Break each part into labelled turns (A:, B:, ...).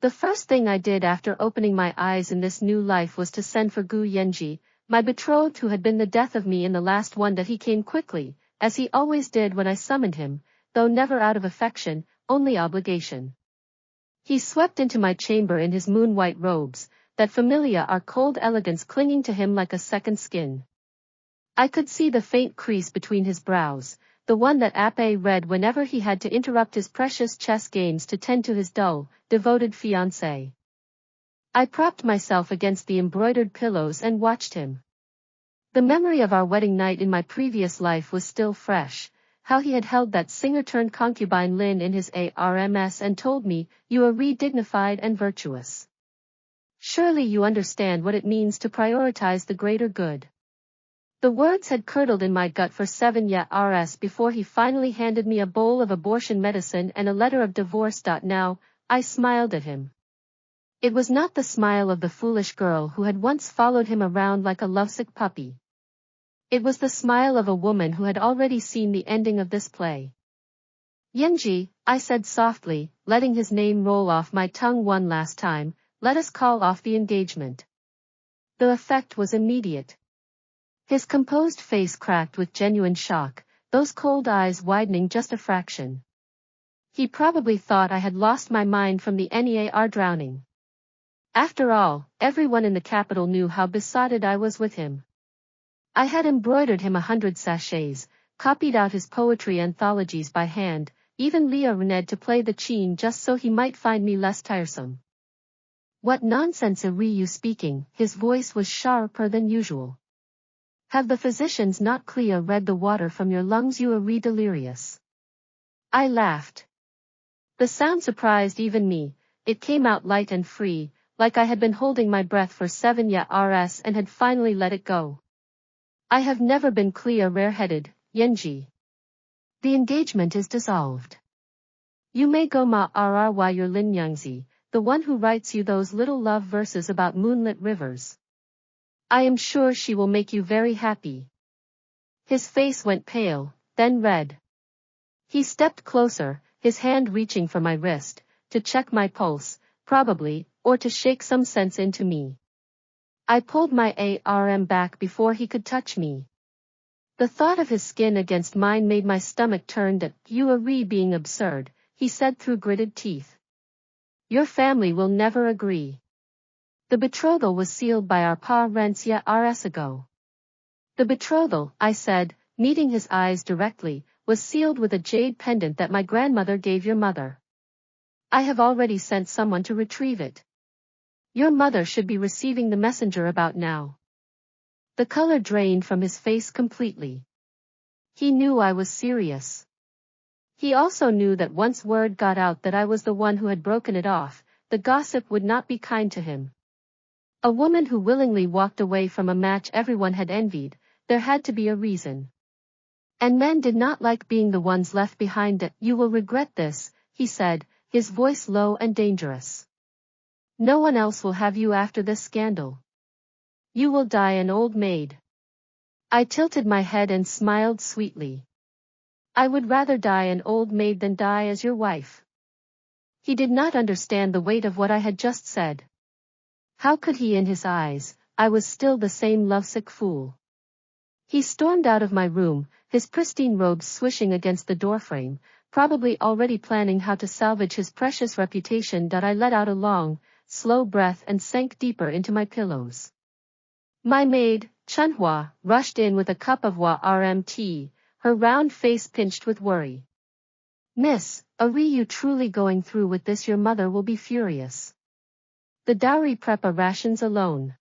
A: The first thing I did after opening my eyes in this new life was to send for Gu Yanzhi, my betrothed who had been the death of me in the last one. That he came quickly, as he always did when I summoned him, though never out of affection, only obligation. He swept into my chamber in his moon-white robes, that familiar cold elegance clinging to him like a second skin. I could see the faint crease between his brows, the one that Ape read whenever he had to interrupt his precious chess games to tend to his dull, devoted fiancée. I propped myself against the embroidered pillows and watched him. The memory of our wedding night in my previous life was still fresh, how he had held that singer-turned-concubine Lin in his arms and told me, "You are dignified and virtuous. Surely you understand what it means to prioritize the greater good." The words had curdled in my gut for 7 years before he finally handed me a bowl of abortion medicine and a letter of divorce. Now, I smiled at him. It was not the smile of the foolish girl who had once followed him around like a lovesick puppy. It was the smile of a woman who had already seen the ending of this play. "Yanzhi," I said softly, letting his name roll off my tongue one last time, "let us call off the engagement." The effect was immediate. His composed face cracked with genuine shock, those cold eyes widening just a fraction. He probably thought I had lost my mind from the Ner drowning. After all, everyone in the capital knew how besotted I was with him. I had embroidered him 100 sachets, copied out his poetry anthologies by hand, even learned to play the cheen just so he might find me less tiresome. "What nonsense are you speaking?" His voice was sharper than usual. "Have the physicians not read the water from your lungs? You are delirious." I laughed. The sound surprised even me. It came out light and free, like I had been holding my breath for 7 years and had finally let it go. "I have never been rare-headed, Yanzhi. The engagement is dissolved. You may go why your Lin Yangzi, the one who writes you those little love verses about moonlit rivers. I am sure she will make you very happy." His face went pale, then red. He stepped closer, his hand reaching for my wrist, to check my pulse, probably, or to shake some sense into me. I pulled my arm back before he could touch me. The thought of his skin against mine made my stomach turn. "You are being absurd," he said through gritted teeth. "Your family will never agree. The betrothal was sealed by our parents years ago." "The betrothal," I said, meeting his eyes directly, "was sealed with a jade pendant that my grandmother gave your mother. I have already sent someone to retrieve it. Your mother should be receiving the messenger about now." The color drained from his face completely. He knew I was serious. He also knew that once word got out that I was the one who had broken it off, the gossip would not be kind to him. A woman who willingly walked away from a match everyone had envied, there had to be a reason. And men did not like being the ones left behind. "You will regret this," he said, his voice low and dangerous. "No one else will have you after this scandal. You will die an old maid." I tilted my head and smiled sweetly. "I would rather die an old maid than die as your wife." He did not understand the weight of what I had just said. How could he? In his eyes, I was still the same lovesick fool. He stormed out of my room, his pristine robes swishing against the doorframe, probably already planning how to salvage his precious reputation. I let out a long, slow breath and sank deeper into my pillows. My maid, Chunhua, rushed in with a cup of warm tea, her round face pinched with worry. "Miss, are you truly going through with this? Your mother will be furious. The dowry preparations alone."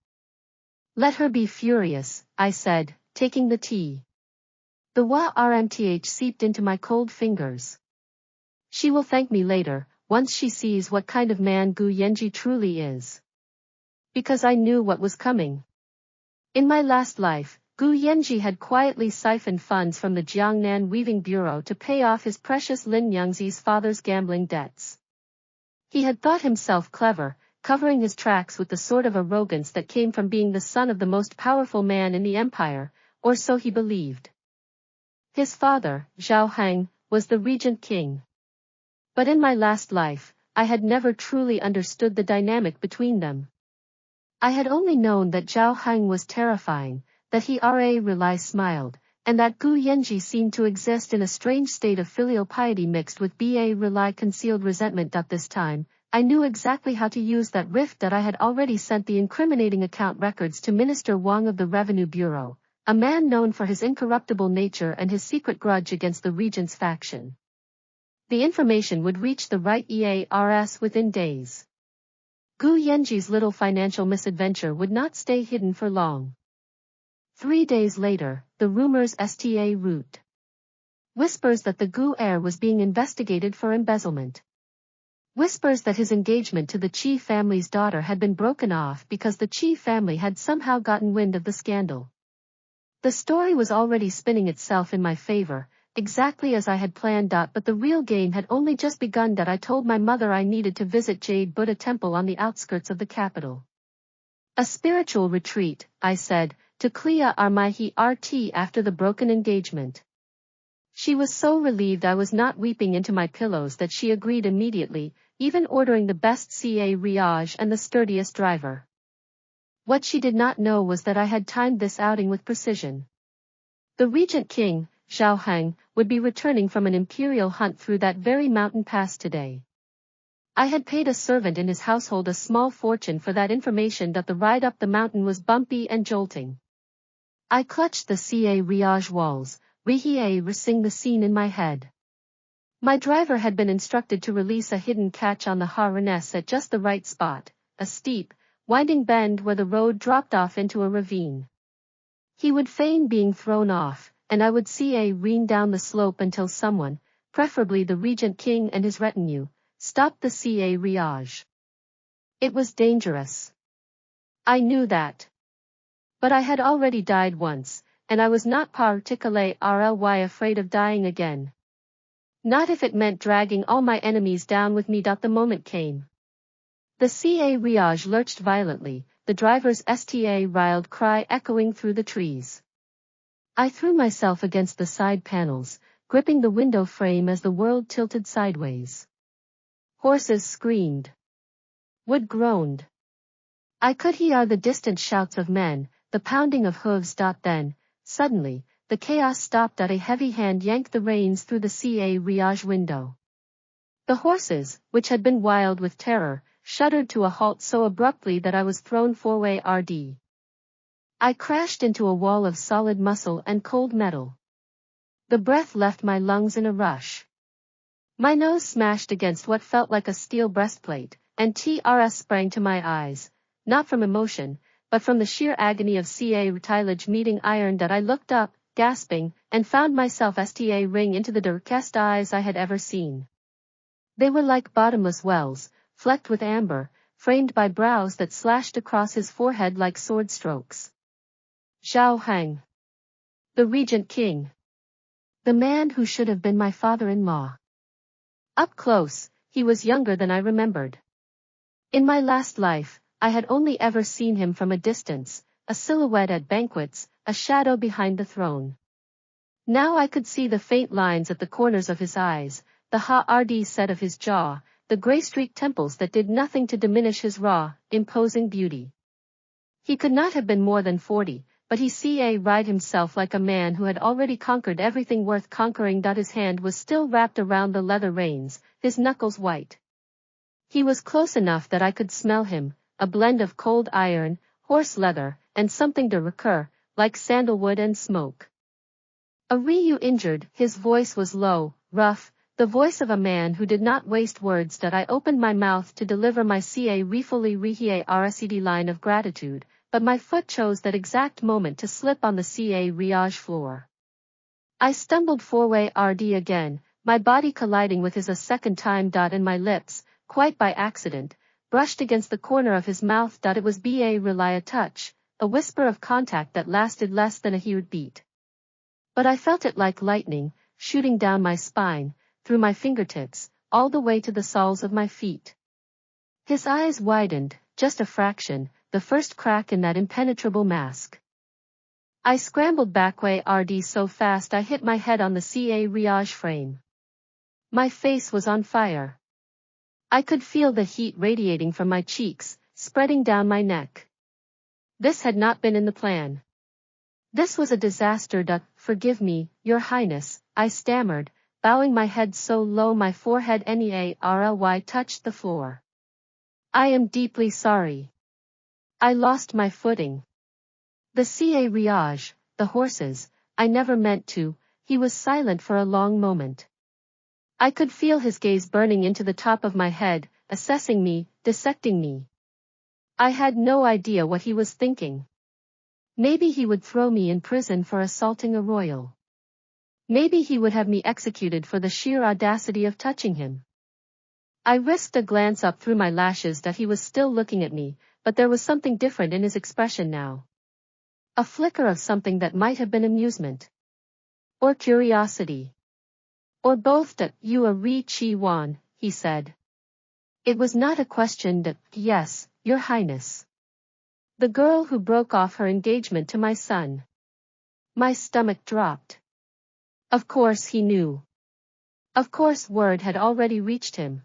A: "Let her be furious," I said, taking the tea. The warmth seeped into my cold fingers. "She will thank me later, once she sees what kind of man Gu Yanzhi truly is." Because I knew what was coming. In my last life, Gu Yanzhi had quietly siphoned funds from the Jiangnan Weaving Bureau to pay off his precious Lin Yangzi's father's gambling debts. He had thought himself clever, covering his tracks with the sort of arrogance that came from being the son of the most powerful man in the empire, or so he believed. His father, Zhao Heng, was the regent king. But in my last life, I had never truly understood the dynamic between them. I had only known that Zhao Heng was terrifying, that he really smiled, and that Gu Yanzhi seemed to exist in a strange state of filial piety mixed with really concealed resentment. This time, I knew exactly how to use that rift that I had already sent the incriminating account records to Minister Wang of the Revenue Bureau, a man known for his incorruptible nature and his secret grudge against the regent's faction. The information would reach the right EARS within days. Gu Yanzhi's little financial misadventure would not stay hidden for long. 3 days later, the rumors sta root. Whispers that the Gu heir was being investigated for embezzlement. Whispers that his engagement to the Qi family's daughter had been broken off because the Qi family had somehow gotten wind of the scandal. The story was already spinning itself in my favor, exactly as I had planned. But the real game had only just begun. I told my mother I needed to visit Jade Buddha Temple on the outskirts of the capital. A spiritual retreat, I said, to clear my heart after the broken engagement. She was so relieved I was not weeping into my pillows that she agreed immediately, even ordering the best carriage and the sturdiest driver. What she did not know was that I had timed this outing with precision. The Regent King, Zhao Heng, would be returning from an imperial hunt through that very mountain pass today. I had paid a servant in his household a small fortune for that information. The ride up the mountain was bumpy and jolting. I clutched the carriage walls, rehearsing the scene in my head. My driver had been instructed to release a hidden catch on the harness at just the right spot, a steep, winding bend where the road dropped off into a ravine. He would feign being thrown off, and I would careen down the slope until someone, preferably the Regent King and his retinue, stopped the carriage. It was dangerous. I knew that. But I had already died once, and I was not particularly afraid of dying again. Not if it meant dragging all my enemies down with me. The moment came. The carriage lurched violently, the driver's riled cry echoing through the trees. I threw myself against the side panels, gripping the window frame as the world tilted sideways. Horses screamed. Wood groaned. I could hear the distant shouts of men, the pounding of hooves. Then, suddenly, the chaos stopped. A heavy hand yanked the reins through the carriage window. The horses, which had been wild with terror, shuddered to a halt so abruptly that I was thrown forward. I crashed into a wall of solid muscle and cold metal. The breath left my lungs in a rush. My nose smashed against what felt like a steel breastplate, and tears sprang to my eyes, not from emotion, but from the sheer agony of cartilage meeting iron. I looked up, gasping, and found myself staring into the darkest eyes I had ever seen. They were like bottomless wells, flecked with amber, framed by brows that slashed across his forehead like sword strokes. Zhao Heng. The Regent King. The man who should have been my father-in-law. Up close, he was younger than I remembered. In my last life, I had only ever seen him from a distance, a silhouette at banquets, a shadow behind the throne. Now I could see the faint lines at the corners of his eyes, the hard set of his jaw, the gray-streaked temples that did nothing to diminish his raw, imposing beauty. He could not have been more than 40, but he carried himself like a man who had already conquered everything worth conquering. His hand was still wrapped around the leather reins, his knuckles white. He was close enough that I could smell him, a blend of cold iron, horse leather, and something to recur, like sandalwood and smoke. Are you injured? His voice was low, rough, the voice of a man who did not waste words. I opened my mouth to deliver my RCD line of gratitude, but my foot chose that exact moment to slip on the carriage floor. I stumbled forward again, my body colliding with his a second time. And my lips, quite by accident, brushed against the corner of his mouth. It was a touch, a whisper of contact that lasted less than a heartbeat. But I felt it like lightning, shooting down my spine, through my fingertips, all the way to the soles of my feet. His eyes widened, just a fraction, the first crack in that impenetrable mask. I scrambled backward so fast I hit my head on the carriage frame. My face was on fire. I could feel the heat radiating from my cheeks, spreading down my neck. This had not been in the plan. This was a disaster. Forgive me, Your Highness, I stammered, bowing my head so low my forehead nearly touched the floor. I am deeply sorry. I lost my footing. The carriage, the horses, I never meant to. He was silent for a long moment. I could feel his gaze burning into the top of my head, assessing me, dissecting me. I had no idea what he was thinking. Maybe he would throw me in prison for assaulting a royal. Maybe he would have me executed for the sheer audacity of touching him. I risked a glance up through my lashes that he was still looking at me, but there was something different in his expression now. A flicker of something that might have been amusement. Or curiosity. Or both. You are Ri Chi Wan, he said. It was not a question. Yes, Your Highness. The girl who broke off her engagement to my son. My stomach dropped. Of course he knew. Of course word had already reached him.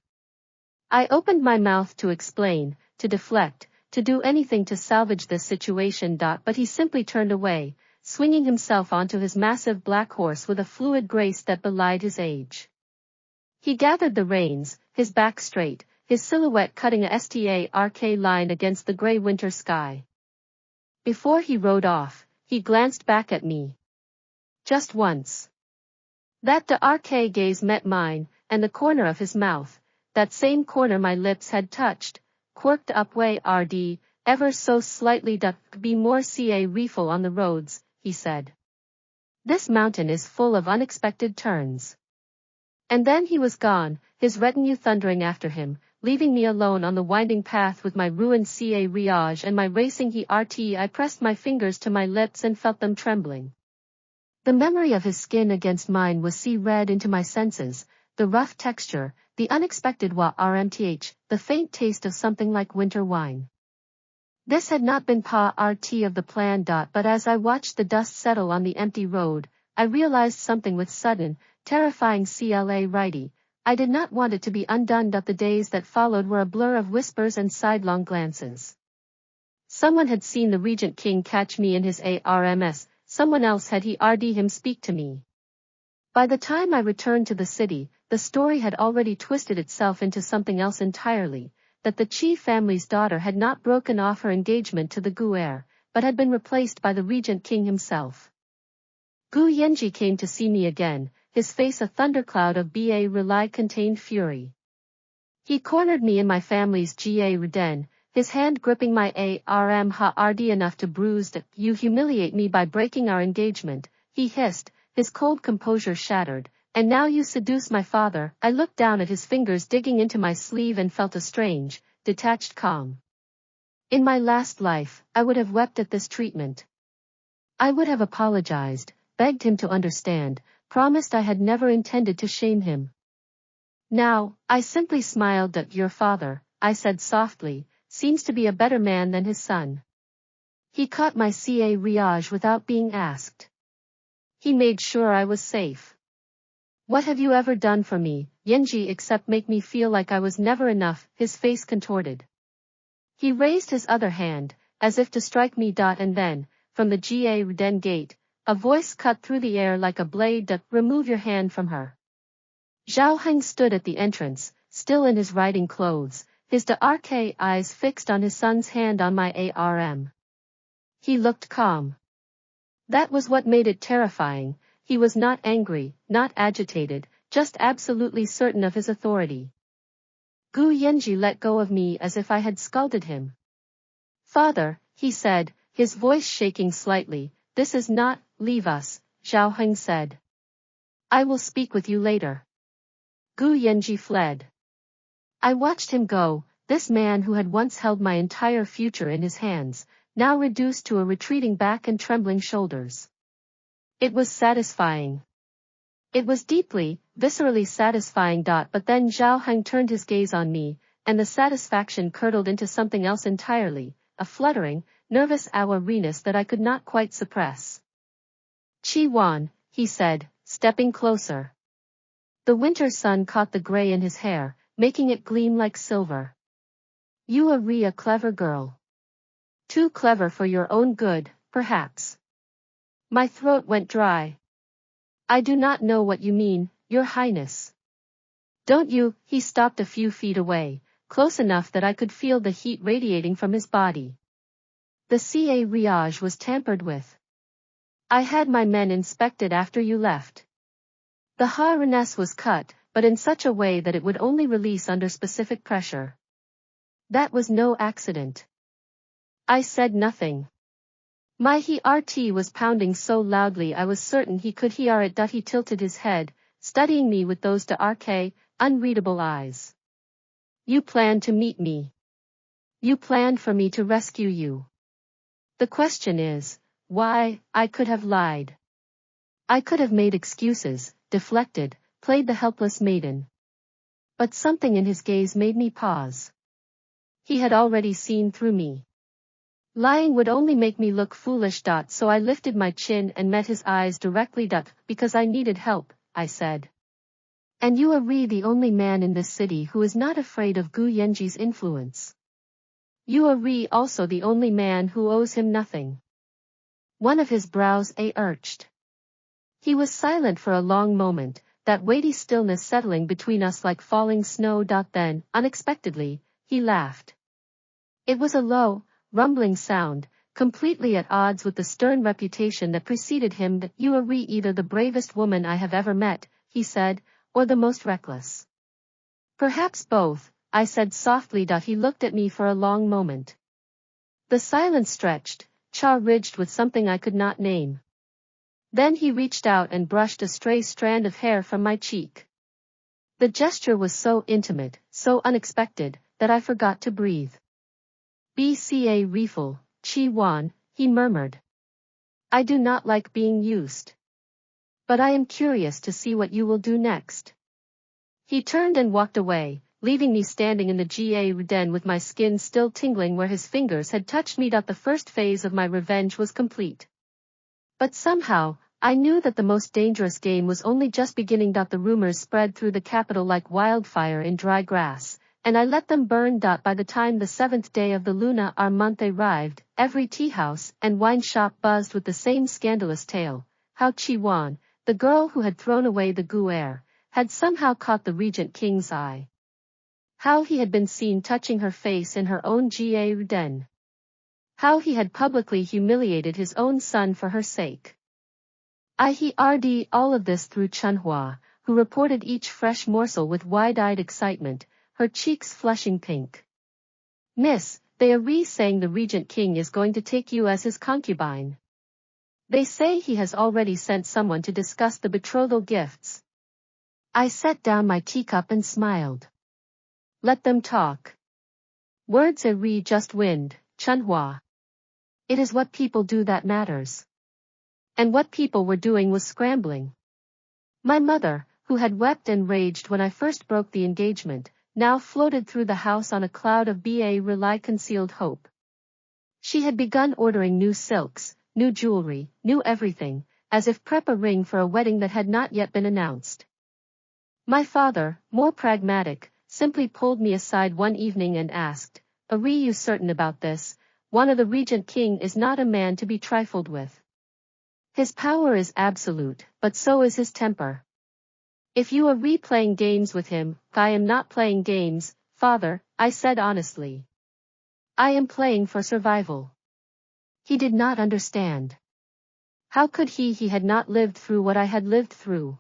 A: I opened my mouth to explain, to deflect, to do anything to salvage this situation. But he simply turned away, swinging himself onto his massive black horse with a fluid grace that belied his age. He gathered the reins, his back straight, his silhouette cutting a stark line against the gray winter sky. Before he rode off, he glanced back at me. Just once. That dark gaze met mine, and the corner of his mouth, that same corner my lips had touched, quirked upward, ever so slightly. Be more careful on the roads, he said. This mountain is full of unexpected turns. And then he was gone, his retinue thundering after him, leaving me alone on the winding path with my ruined carriage and my racing heart. I pressed my fingers to my lips and felt them trembling. The memory of his skin against mine was read into my senses, the rough texture, the unexpected warmth, the faint taste of something like winter wine. This had not been part of the plan. But as I watched the dust settle on the empty road, I realized something with sudden, terrifying clarity. I did not want it to be undone. The days that followed were a blur of whispers and sidelong glances. Someone had seen the Regent King catch me in his arms, someone else had heard him speak to me. By the time I returned to the city, the story had already twisted itself into something else entirely, that the chief family's daughter had not broken off her engagement to the Gu heir, but had been replaced by the Regent King himself. Gu Yanzhi came to see me again, his face a thundercloud of contained fury. He cornered me in my family's den, his hand gripping my arm hard enough to bruise. You humiliate me by breaking our engagement, he hissed, his cold composure shattered, and now you seduce my father. I looked down at his fingers digging into my sleeve and felt a strange, detached calm. In my last life, I would have wept at this treatment. I would have apologized, begged him to understand, promised I had never intended to shame him. Now, I simply smiled. Your father, I said softly, seems to be a better man than his son. He caught my carriage without being asked. He made sure I was safe. What have you ever done for me, Yanzhi, except make me feel like I was never enough? His face contorted. He raised his other hand, as if to strike me. And then, from the den gate, a voice cut through the air like a blade. Remove your hand from her. Zhao Heng stood at the entrance, still in his riding clothes, his dark eyes fixed on his son's hand on my arm. He looked calm. That was what made it terrifying. He was not angry, not agitated, just absolutely certain of his authority. Gu Yanzhi let go of me as if I had scalded him. Father, he said, his voice shaking slightly, this is not, leave us, Zhao Heng said. I will speak with you later. Gu Yanzhi fled. I watched him go, this man who had once held my entire future in his hands, now reduced to a retreating back and trembling shoulders. It was satisfying. It was deeply, viscerally satisfying. But then Zhao Heng turned his gaze on me, and the satisfaction curdled into something else entirely, a fluttering, nervous awareness that I could not quite suppress. Chi Wan, he said, stepping closer. The winter sun caught the gray in his hair, making it gleam like silver. You are a clever girl. Too clever for your own good, perhaps. My throat went dry. I do not know what you mean, Your Highness. Don't you? He stopped a few feet away, close enough that I could feel the heat radiating from his body. The carriage was tampered with. I had my men inspected after you left. The harness was cut, but in such a way that it would only release under specific pressure. That was no accident. I said nothing. My heart was pounding so loudly I was certain he could hear it. He tilted his head, studying me with those dark, unreadable eyes. You planned to meet me. You planned for me to rescue you. The question is, why? I could have lied. I could have made excuses, deflected, played the helpless maiden. But something in his gaze made me pause. He had already seen through me. Lying would only make me look foolish. So I lifted my chin and met his eyes directly. Because I needed help, I said. And you are the only man in this city who is not afraid of Gu Yanzhi's influence. You are also the only man who owes him nothing. One of his brows arched. He was silent for a long moment, that weighty stillness settling between us like falling snow. Then, unexpectedly, he laughed. It was a low, rumbling sound, completely at odds with the stern reputation that preceded him. That you are either the bravest woman I have ever met, he said, or the most reckless. Perhaps both, I said softly. He looked at me for a long moment. The silence stretched, ridged with something I could not name. Then he reached out and brushed a stray strand of hair from my cheek. The gesture was so intimate, so unexpected, that I forgot to breathe. Bca refill, Chi Wan, he murmured. I do not like being used. But I am curious to see what you will do next. He turned and walked away, leaving me standing in the den with my skin still tingling where his fingers had touched me. The first phase of my revenge was complete. But somehow, I knew that the most dangerous game was only just beginning. The rumors spread through the capital like wildfire in dry grass, and I let them burn. By the time the 7th day of the lunar month arrived, every tea-house and wine shop buzzed with the same scandalous tale, how Chi Wan, the girl who had thrown away the Gu heir, had somehow caught the regent king's eye. How he had been seen touching her face in her own den. How he had publicly humiliated his own son for her sake. I heard all of this through Chunhua, who reported each fresh morsel with wide-eyed excitement, her cheeks flushing pink. Miss, they are saying the regent king is going to take you as his concubine. They say he has already sent someone to discuss the betrothal gifts. I set down my teacup and smiled. Let them talk. Words are just wind, Chunhua. It is what people do that matters. And what people were doing was scrambling. My mother, who had wept and raged when I first broke the engagement, now floated through the house on a cloud of concealed hope. She had begun ordering new silks, new jewelry, new everything, as if prep a ring for a wedding that had not yet been announced. My father, more pragmatic, simply pulled me aside one evening and asked, "Are you certain about this? One of the regent king is not a man to be trifled with. His power is absolute, but so is his temper. If you are playing games with him, I am not playing games, father," I said honestly. I am playing for survival. He did not understand. How could he? He had not lived through what I had lived through.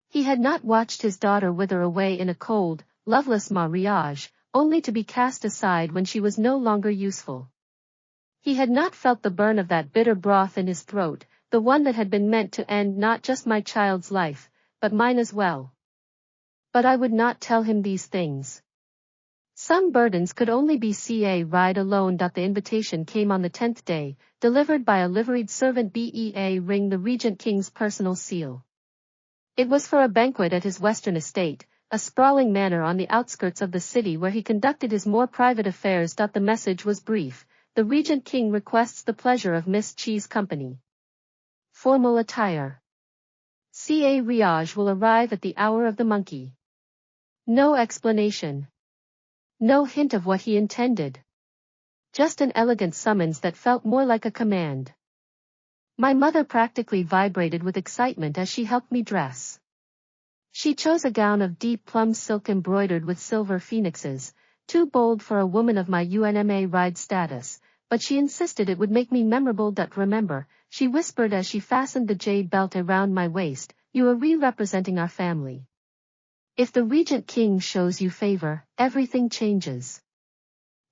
A: He had not watched his daughter wither away in a cold, loveless marriage, only to be cast aside when she was no longer useful. He had not felt the burn of that bitter broth in his throat, the one that had been meant to end not just my child's life, but mine as well. But I would not tell him these things. Some burdens could only be ride alone. The invitation came on the 10th day, delivered by a liveried servant ring the regent king's personal seal. It was for a banquet at his western estate, a sprawling manor on the outskirts of the city where he conducted his more private affairs. The message was brief: the regent king requests the pleasure of Miss Chi's company. Formal attire. Carriage will arrive at the hour of the monkey. No explanation. No hint of what he intended. Just an elegant summons that felt more like a command. My mother practically vibrated with excitement as she helped me dress. She chose a gown of deep plum silk embroidered with silver phoenixes, too bold for a woman of my UNMA ride status, but she insisted it would make me memorable. Remember, she whispered as she fastened the jade belt around my waist, you are representing our family. If the Regent King shows you favor, everything changes.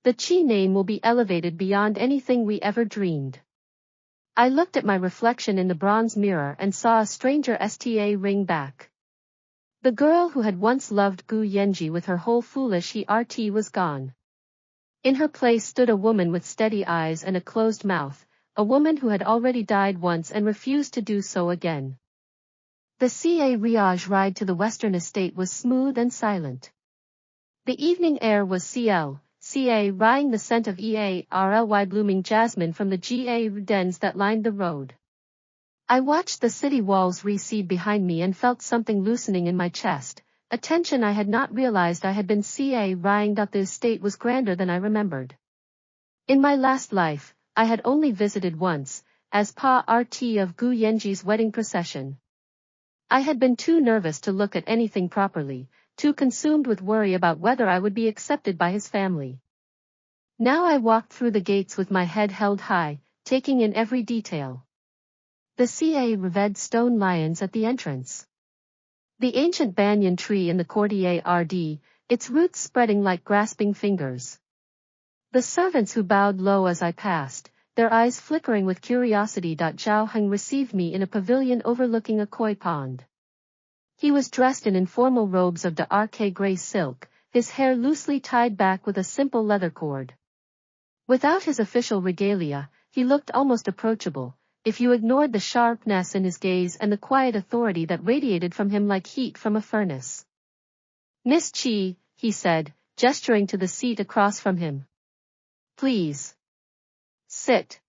A: The Chi name will be elevated beyond anything we ever dreamed. I looked at my reflection in the bronze mirror and saw a stranger sta ring back. The girl who had once loved Gu Yanzhi with her whole foolish heart was gone. In her place stood a woman with steady eyes and a closed mouth, a woman who had already died once and refused to do so again. The Ca Riage ride to the western estate was smooth and silent. The evening air was Ca rying the scent of Early blooming jasmine from the Ga dens that lined the road. I watched the city walls recede behind me and felt something loosening in my chest, a tension I had not realized I had been rying. The estate was grander than I remembered. In my last life, I had only visited once, as part of Gu Yanzhi's wedding procession. I had been too nervous to look at anything properly, too consumed with worry about whether I would be accepted by his family. Now I walked through the gates with my head held high, taking in every detail. The Ca revered stone lions at the entrance. The ancient banyan tree in the courtyard, its roots spreading like grasping fingers. The servants who bowed low as I passed, their eyes flickering with curiosity. Zhao Heng received me in a pavilion overlooking a koi pond. He was dressed in informal robes of dark gray silk, his hair loosely tied back with a simple leather cord. Without his official regalia, he looked almost approachable, if you ignored the sharpness in his gaze and the quiet authority that radiated from him like heat from a furnace. Miss Chi, he said, gesturing to the seat across from him. Please. Sit.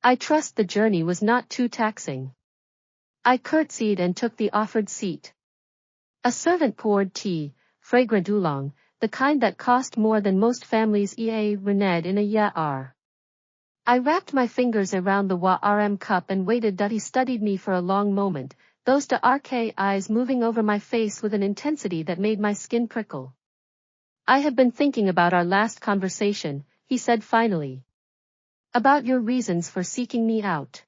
A: I trust the journey was not too taxing. I curtsied and took the offered seat. A servant poured tea, fragrant oolong, the kind that cost more than most families rened in a year. I wrapped my fingers around the cup and waited. He studied me for a long moment, those dark eyes moving over my face with an intensity that made my skin prickle. I have been thinking about our last conversation, he said finally. About your reasons for seeking me out.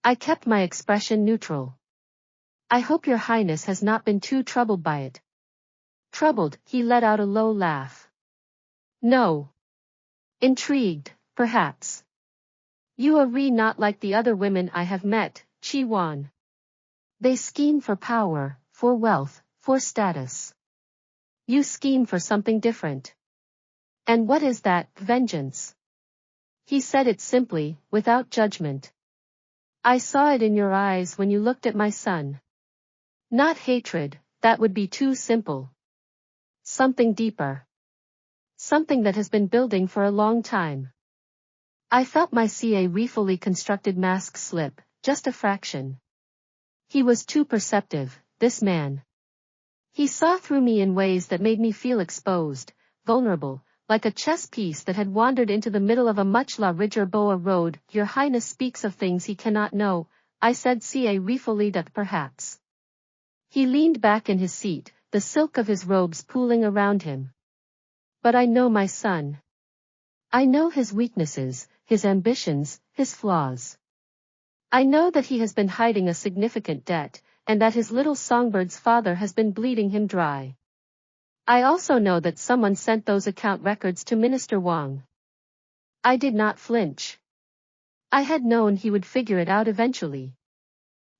A: I kept my expression neutral. I hope your highness has not been too troubled by it. Troubled, he let out a low laugh. No. Intrigued, perhaps. You are not like the other women I have met, Chi Wan. They scheme for power, for wealth, for status. You scheme for something different. And what is that? Vengeance. He said it simply, without judgment. I saw it in your eyes when you looked at my son. Not hatred, that would be too simple. Something deeper. Something that has been building for a long time. I felt my fully constructed mask slip, just a fraction. He was too perceptive, this man. He saw through me in ways that made me feel exposed, vulnerable, like a chess piece that had wandered into the middle of a much larger boa road. Your highness speaks of things he cannot know, I said fully that perhaps. He leaned back in his seat, the silk of his robes pooling around him. But I know my son. I know his weaknesses, his ambitions, his flaws. I know that he has been hiding a significant debt, and that his little songbird's father has been bleeding him dry. I also know that someone sent those account records to Minister Wang. I did not flinch. I had known he would figure it out eventually.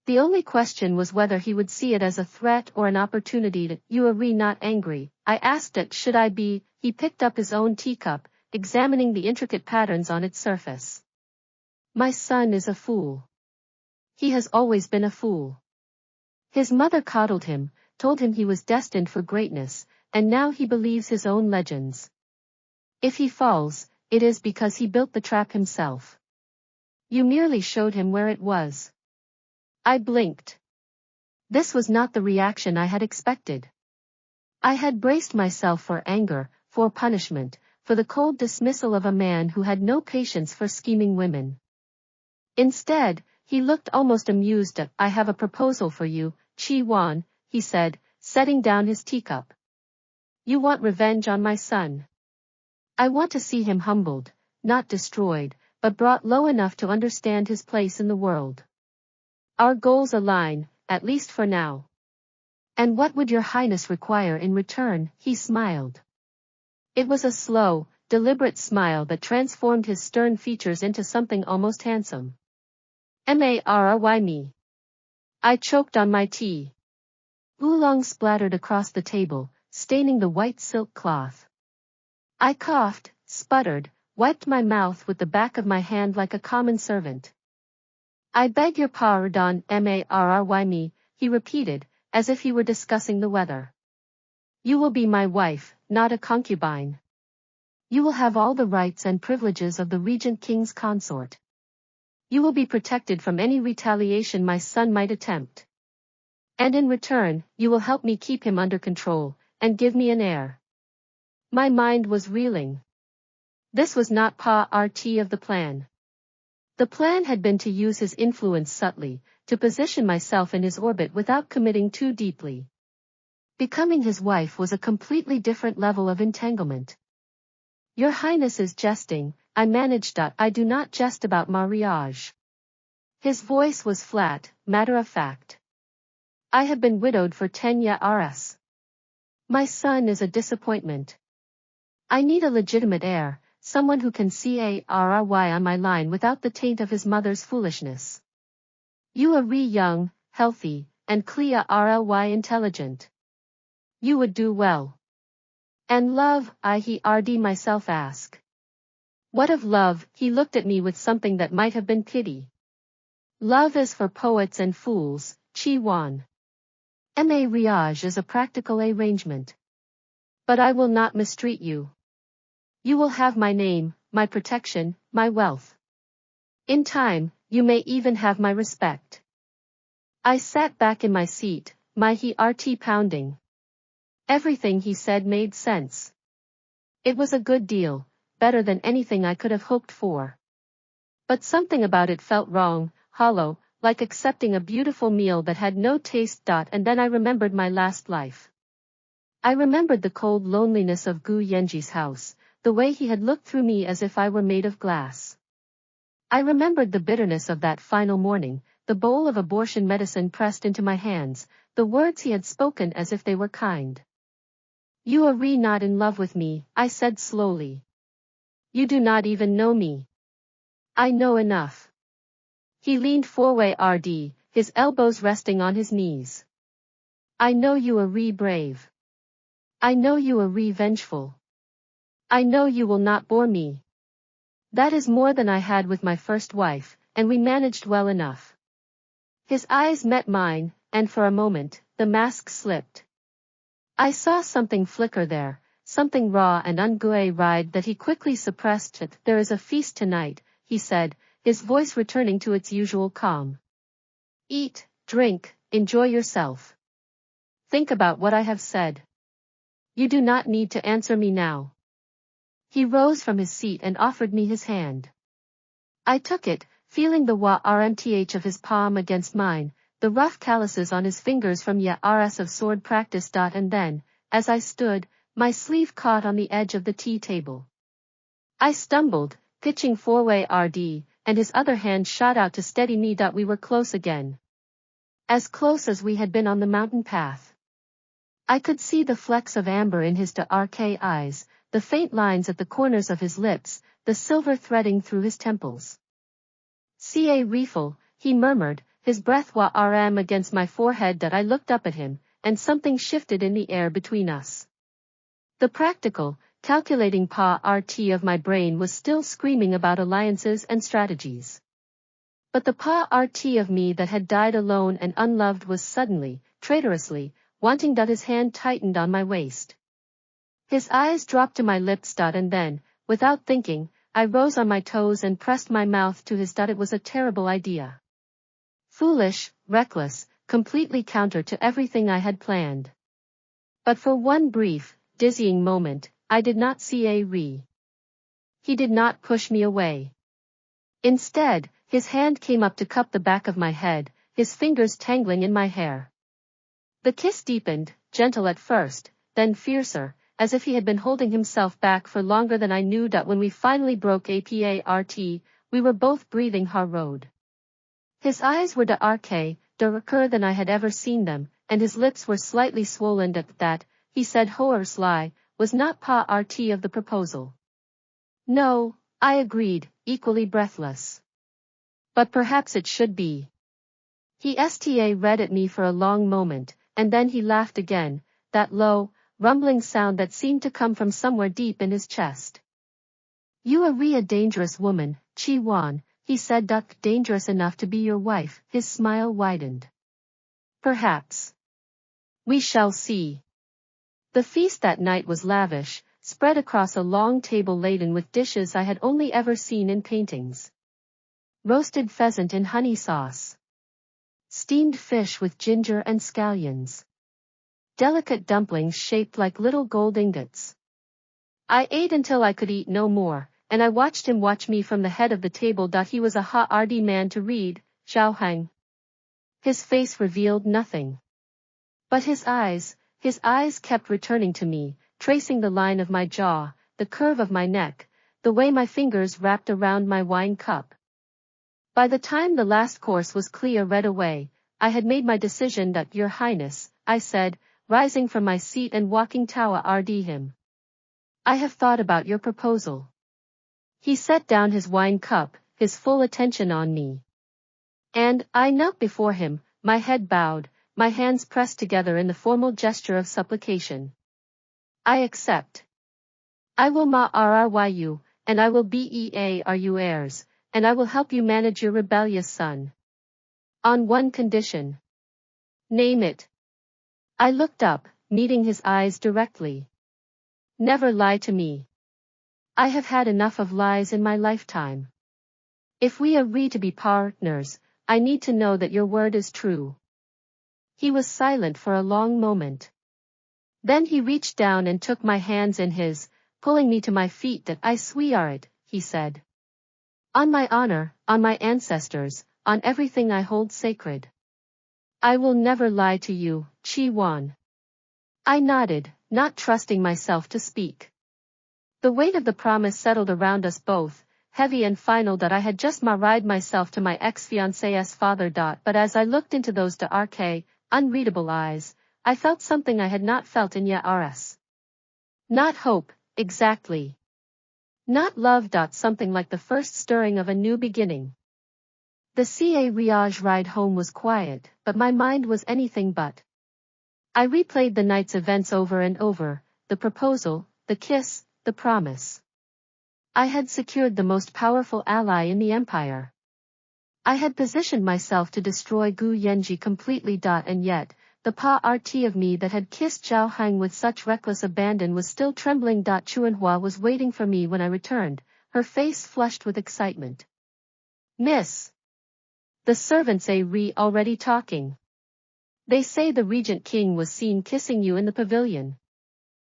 A: The only question was whether he would see it as a threat or an opportunity. You are not angry, I asked it. Should I be? He picked up his own teacup, examining the intricate patterns on its surface. My son is a fool. He has always been a fool. His mother coddled him, told him he was destined for greatness, and now he believes his own legends. If he falls, it is because he built the trap himself. You merely showed him where it was. I blinked. This was not the reaction I had expected. I had braced myself for anger, for punishment, for the cold dismissal of a man who had no patience for scheming women. Instead, he looked almost amused. I have a proposal for you, Chi-wan, he said, setting down his teacup. You want revenge on my son. I want to see him humbled, not destroyed, but brought low enough to understand his place in the world. Our goals align, at least for now. And what would your highness require in return? He smiled. It was a slow, deliberate smile that transformed his stern features into something almost handsome. Marry me. I choked on my tea. Oolong splattered across the table, staining the white silk cloth. I coughed, sputtered, wiped my mouth with the back of my hand like a common servant. I beg your pardon, marry me, he repeated, as if he were discussing the weather. You will be my wife, not a concubine. You will have all the rights and privileges of the regent king's consort. You will be protected from any retaliation my son might attempt. And in return, you will help me keep him under control, and give me an heir. My mind was reeling. This was not part of the plan. The plan had been to use his influence subtly, to position myself in his orbit without committing too deeply. Becoming his wife was a completely different level of entanglement. Your Highness is jesting, I managed. I do not jest about marriage. His voice was flat, matter-of-fact. I have been widowed for 10 years. My son is a disappointment. I need a legitimate heir, someone who can carry on my line without the taint of his mother's foolishness. You are young, healthy, and clearly intelligent. You would do well. And love, I heard myself ask. What of love? He looked at me with something that might have been pity. Love is for poets and fools, Chi-wan. Marriage is a practical arrangement. But I will not mistreat you. You will have my name, my protection, my wealth. In time, you may even have my respect. I sat back in my seat, my heart pounding. Everything he said made sense. It was a good deal, better than anything I could have hoped for. But something about it felt wrong, hollow, like accepting a beautiful meal that had no taste. And then I remembered my last life. I remembered the cold loneliness of Gu Yanzhi's house, the way he had looked through me as if I were made of glass. I remembered the bitterness of that final morning, the bowl of abortion medicine pressed into my hands, the words he had spoken as if they were kind. You are not in love with me, I said slowly. You do not even know me. I know enough. He leaned forward, his elbows resting on his knees. I know you are brave. I know you are vengeful. I know you will not bore me. That is more than I had with my first wife, and we managed well enough. His eyes met mine, and for a moment, the mask slipped. I saw something flicker there, something raw and unguarded that he quickly suppressed. There is a feast tonight, he said, his voice returning to its usual calm. Eat, drink, enjoy yourself. Think about what I have said. You do not need to answer me now. He rose from his seat and offered me his hand. I took it, feeling the warmth of his palm against mine, the rough calluses on his fingers from years of sword practice. And then, as I stood, my sleeve caught on the edge of the tea table. I stumbled, pitching forward, and his other hand shot out to steady me. We were close again. As close as we had been on the mountain path. I could see the flecks of amber in his dark eyes, the faint lines at the corners of his lips, the silver threading through his temples. "Ca Riefel," he murmured, his breath warm against my forehead. I looked up at him, and something shifted in the air between us. The practical, calculating part of my brain was still screaming about alliances and strategies. But the part of me that had died alone and unloved was suddenly, traitorously, wanting. His hand tightened on my waist. His eyes dropped to my lips. And then, without thinking, I rose on my toes and pressed my mouth to his. It was a terrible idea. Foolish, reckless, completely counter to everything I had planned. But for one brief, dizzying moment, I did not see a re. He did not push me away. Instead, his hand came up to cup the back of my head, his fingers tangling in my hair. The kiss deepened, gentle at first, then fiercer, as if he had been holding himself back for longer than I knew. That when we finally broke apart, we were both breathing hard. His eyes were darker than I had ever seen them, and his lips were slightly swollen. At that, he said, "Heirs was not part of the proposal." "No," I agreed, equally breathless. "But perhaps it should be." He read at me for a long moment, and then he laughed again, that low, rumbling sound that seemed to come from somewhere deep in his chest. "You are a dangerous woman, Chi Wan," he said. "Dangerous enough to be your wife." His smile widened. "Perhaps. We shall see." The feast that night was lavish, spread across a long table laden with dishes I had only ever seen in paintings. Roasted pheasant in honey sauce. Steamed fish with ginger and scallions. Delicate dumplings shaped like little gold ingots. I ate until I could eat no more, and I watched him watch me from the head of the table. He was a hardy man to read, Zhao Hang. His face revealed nothing. But his eyes kept returning to me, tracing the line of my jaw, the curve of my neck, the way my fingers wrapped around my wine cup. By the time the last course was read away, I had made my decision. "Your Highness," I said, rising from my seat and walking toward him. "I have thought about your proposal." He set down his wine cup, his full attention on me. And I knelt before him, my head bowed, my hands pressed together in the formal gesture of supplication. "I accept. I will marry you, and I will bear heirs, and I will help you manage your rebellious son. On one condition." "Name it." I looked up, meeting his eyes directly. "Never lie to me. I have had enough of lies in my lifetime. If we agree to be partners, I need to know that your word is true." He was silent for a long moment. Then he reached down and took my hands in his, pulling me to my feet. "I swear it," he said. "On my honor, on my ancestors, on everything I hold sacred. I will never lie to you, Chi Wan." I nodded, not trusting myself to speak. The weight of the promise settled around us both, heavy and final. I had just married myself to my ex-fiancé's father. But as I looked into those dark, unreadable eyes, I felt something I had not felt in years. Not hope, exactly. Not love. Something like the first stirring of a new beginning. The Riage ride home was quiet, but my mind was anything but. I replayed the night's events over and over, the proposal, the kiss, the promise. I had secured the most powerful ally in the empire. I had positioned myself to destroy Gu Yanzhi completely. And yet, the part of me that had kissed Zhao Hang with such reckless abandon was still trembling. Chuanhua was waiting for me when I returned, her face flushed with excitement. "Miss. The servants already talking. They say the Regent King was seen kissing you in the pavilion.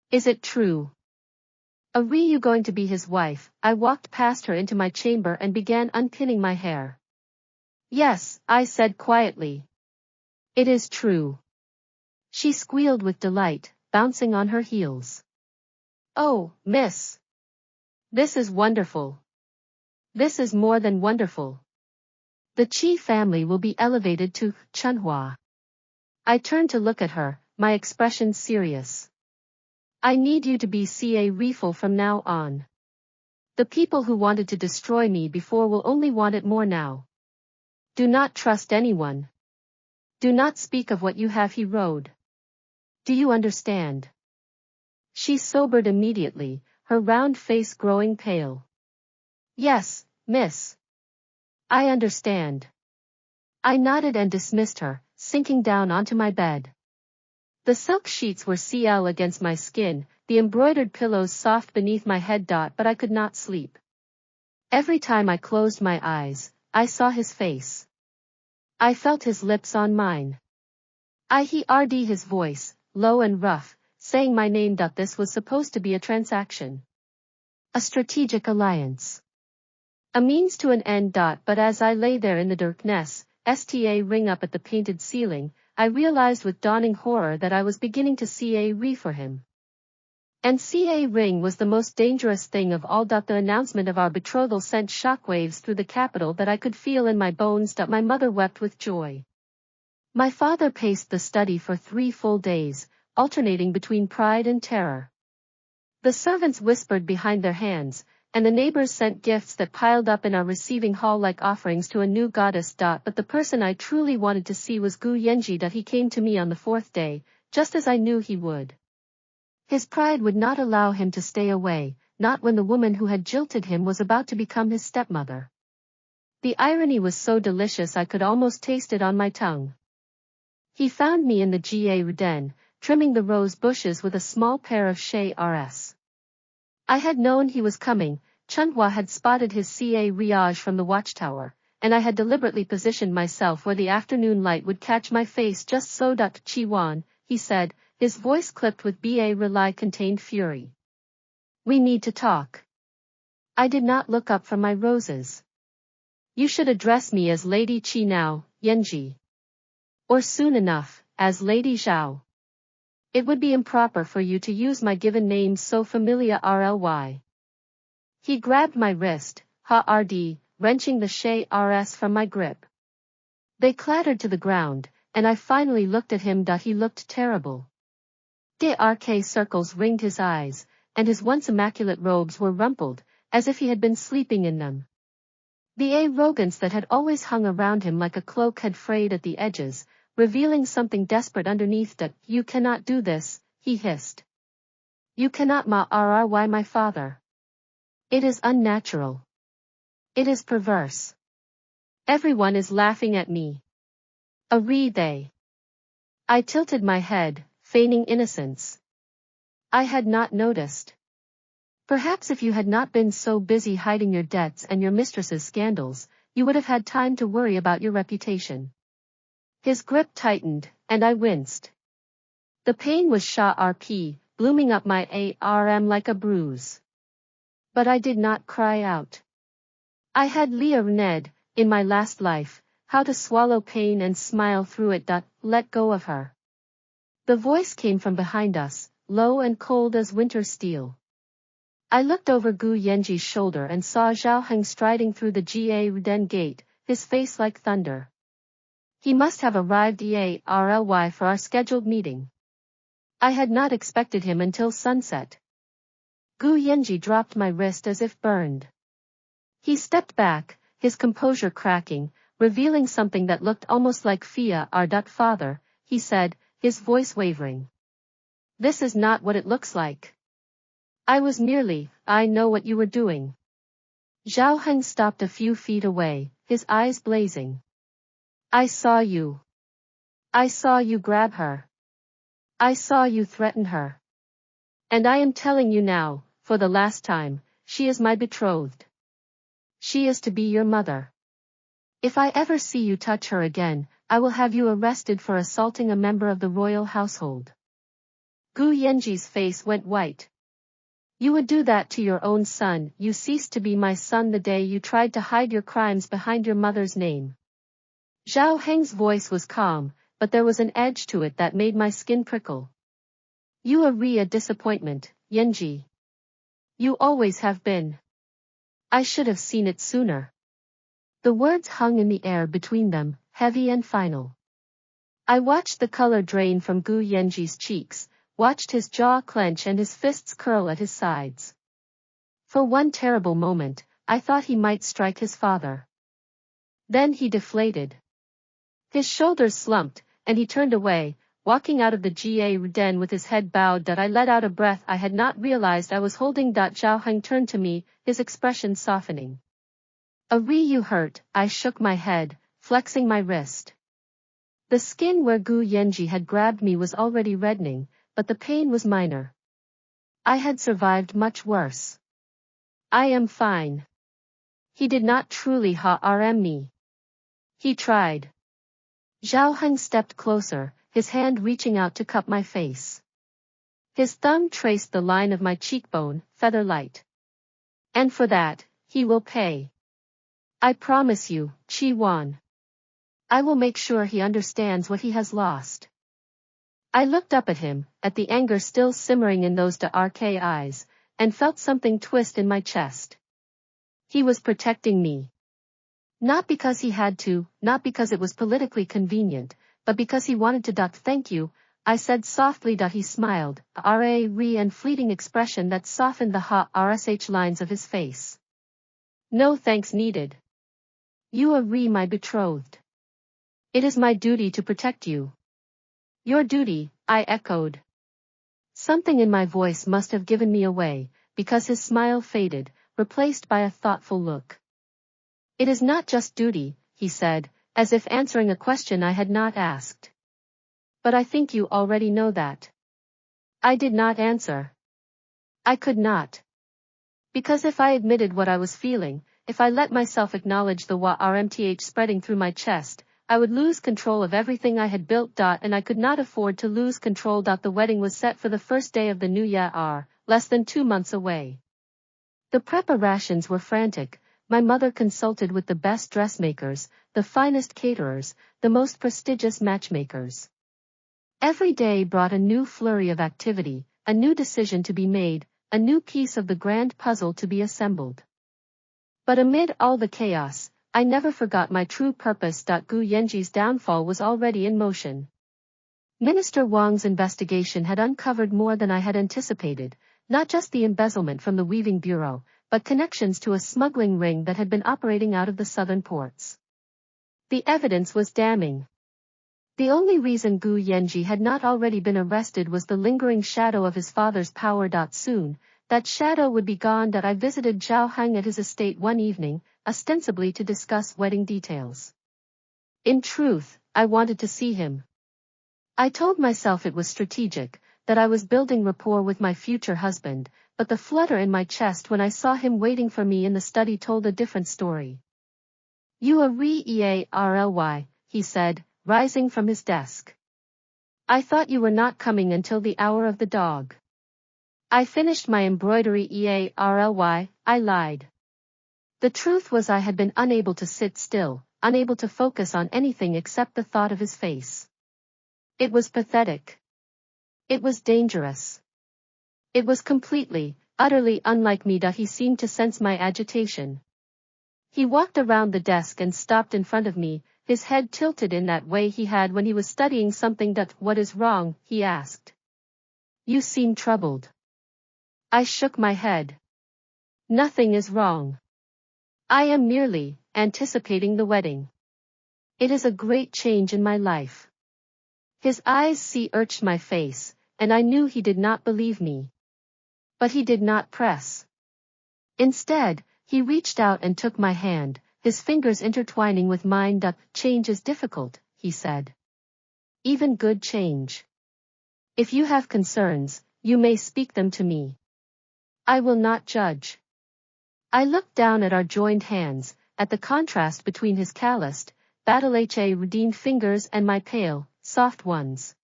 A: Is it true? Are you going to be his wife?" I walked past her into my chamber and began unpinning my hair. "Yes," I said quietly. "It is true." She squealed with delight, bouncing on her heels. "Oh, miss. This is wonderful. This is more than wonderful. The Qi family will be elevated to Chunhua." I turned to look at her, my expression serious. "I need you to be careful from now on. The people who wanted to destroy me before will only want it more now. Do not trust anyone. Do not speak of what you have heard. Do you understand?" She sobered immediately, her round face growing pale. "Yes, miss. I understand." I nodded and dismissed her, sinking down onto my bed. The silk sheets were against my skin, the embroidered pillows soft beneath my head. But I could not sleep. Every time I closed my eyes, I saw his face. I felt his lips on mine. I heard his voice, low and rough, saying my name. This was supposed to be a transaction. A strategic alliance. A means to an end. But as I lay there in the darkness, sta ring up at the painted ceiling, I realized with dawning horror that I was beginning to see a ring for him. And ca ring was the most dangerous thing of all. The announcement of our betrothal sent shockwaves through the capital that I could feel in my bones. My mother wept with joy. My father paced the study for 3 full days, alternating between pride and terror. The servants whispered behind their hands, and the neighbors sent gifts that piled up in our receiving hall like offerings to a new goddess. But the person I truly wanted to see was Gu Yanzhi. He came to me on the 4th day, just as I knew he would. His pride would not allow him to stay away, not when the woman who had jilted him was about to become his stepmother. The irony was so delicious I could almost taste it on my tongue. He found me in the garden, trimming the rose bushes with a small pair of Heirs. I had known he was coming. Chunhua had spotted his riage from the watchtower, and I had deliberately positioned myself where the afternoon light would catch my face just so. Chi-wan, he said, his voice clipped with contained fury. We need to talk. I did not look up from my roses. You should address me as Lady Chi now, Yanzhi. Or soon enough, as Lady Zhao. It would be improper for you to use my given names so familiar. RLY. He grabbed my wrist, wrenching the Heirs from my grip. They clattered to the ground, and I finally looked at him. He looked terrible. Dark circles ringed his eyes, and his once immaculate robes were rumpled, as if he had been sleeping in them. The arrogance that had always hung around him like a cloak had frayed at the edges, revealing something desperate underneath. You cannot do this, he hissed. You cannot marry my father. It is unnatural. It is perverse. Everyone is laughing at me. They. I tilted my head, feigning innocence. I had not noticed. Perhaps if you had not been so busy hiding your debts and your mistress's scandals, you would have had time to worry about your reputation. His grip tightened, and I winced. The pain was sharp, blooming up my arm like a bruise. But I did not cry out. I had learned, in my last life, how to swallow pain and smile through it. Let go of her. The voice came from behind us, low and cold as winter steel. I looked over Gu Yanzhi's shoulder and saw Zhao Heng striding through the garden gate, his face like thunder. He must have arrived early for our scheduled meeting. I had not expected him until sunset. Gu Yanzhi dropped my wrist as if burned. He stepped back, his composure cracking, revealing something that looked almost like fear. Father, he said, his voice wavering. This is not what it looks like. I know what you were doing. Zhao Heng stopped a few feet away, his eyes blazing. I saw you. I saw you grab her. I saw you threaten her. And I am telling you now, for the last time, she is my betrothed. She is to be your mother. If I ever see you touch her again, I will have you arrested for assaulting a member of the royal household. Gu Yanzhi's face went white. You would do that to your own son. You ceased to be my son the day you tried to hide your crimes behind your mother's name. Zhao Heng's voice was calm, but there was an edge to it that made my skin prickle. You are a disappointment, Yanzhi. You always have been. I should have seen it sooner. The words hung in the air between them, heavy and final. I watched the color drain from Gu Yanzhi's cheeks, watched his jaw clench and his fists curl at his sides. For one terrible moment, I thought he might strike his father. Then he deflated. His shoulders slumped, and he turned away, walking out of the garden with his head bowed. I let out a breath I had not realized I was holding. Zhao Heng turned to me, his expression softening. You hurt, I shook my head, flexing my wrist. The skin where Gu Yanzhi had grabbed me was already reddening, but the pain was minor. I had survived much worse. I am fine. He did not truly harm me. He tried. Zhao Heng stepped closer, his hand reaching out to cup my face. His thumb traced the line of my cheekbone, feather light. And for that, he will pay. I promise you, Chi-wan. I will make sure he understands what he has lost. I looked up at him, at the anger still simmering in those dark eyes, and felt something twist in my chest. He was protecting me. Not because he had to, not because it was politically convenient, but because he wanted to. Thank you, I said softly. He smiled, a and fleeting expression that softened the hot RSH lines of his face. No thanks needed. You are my betrothed. It is my duty to protect you. Your duty, I echoed. Something in my voice must have given me away, because his smile faded, replaced by a thoughtful look. It is not just duty, he said, as if answering a question I had not asked. But I think you already know that. I did not answer. I could not. Because if I admitted what I was feeling, if I let myself acknowledge the warmth spreading through my chest, I would lose control of everything I had built. And I could not afford to lose control. The wedding was set for the first day of the new year, less than 2 months away. The preparations were frantic. My mother consulted with the best dressmakers, the finest caterers, the most prestigious matchmakers. Every day brought a new flurry of activity, a new decision to be made, a new piece of the grand puzzle to be assembled. But amid all the chaos, I never forgot my true purpose. Gu Yanzhi's downfall was already in motion. Minister Wang's investigation had uncovered more than I had anticipated, not just the embezzlement from the weaving bureau, but connections to a smuggling ring that had been operating out of the southern ports. The evidence was damning. The only reason Gu Yanzhi had not already been arrested was the lingering shadow of his father's power. Soon, that shadow would be gone. I visited Zhao Hang at his estate one evening, ostensibly to discuss wedding details. In truth, I wanted to see him. I told myself it was strategic, that I was building rapport with my future husband, but the flutter in my chest when I saw him waiting for me in the study told a different story. You are Early, he said, rising from his desk. I thought you were not coming until the hour of the dog. I finished my embroidery Early, I lied. The truth was I had been unable to sit still, unable to focus on anything except the thought of his face. It was pathetic. It was dangerous. It was completely, utterly unlike me. He seemed to sense my agitation. He walked around the desk and stopped in front of me, his head tilted in that way he had when he was studying something. What is wrong? He asked. You seem troubled. I shook my head. Nothing is wrong. I am merely anticipating the wedding. It is a great change in my life. His eyes searched my face, and I knew he did not believe me. But he did not press. Instead, he reached out and took my hand, his fingers intertwining with mine. Change is difficult, he said. Even good change. If you have concerns, you may speak them to me. I will not judge. I looked down at our joined hands, at the contrast between his calloused, battle-redeemed fingers and my pale, soft ones.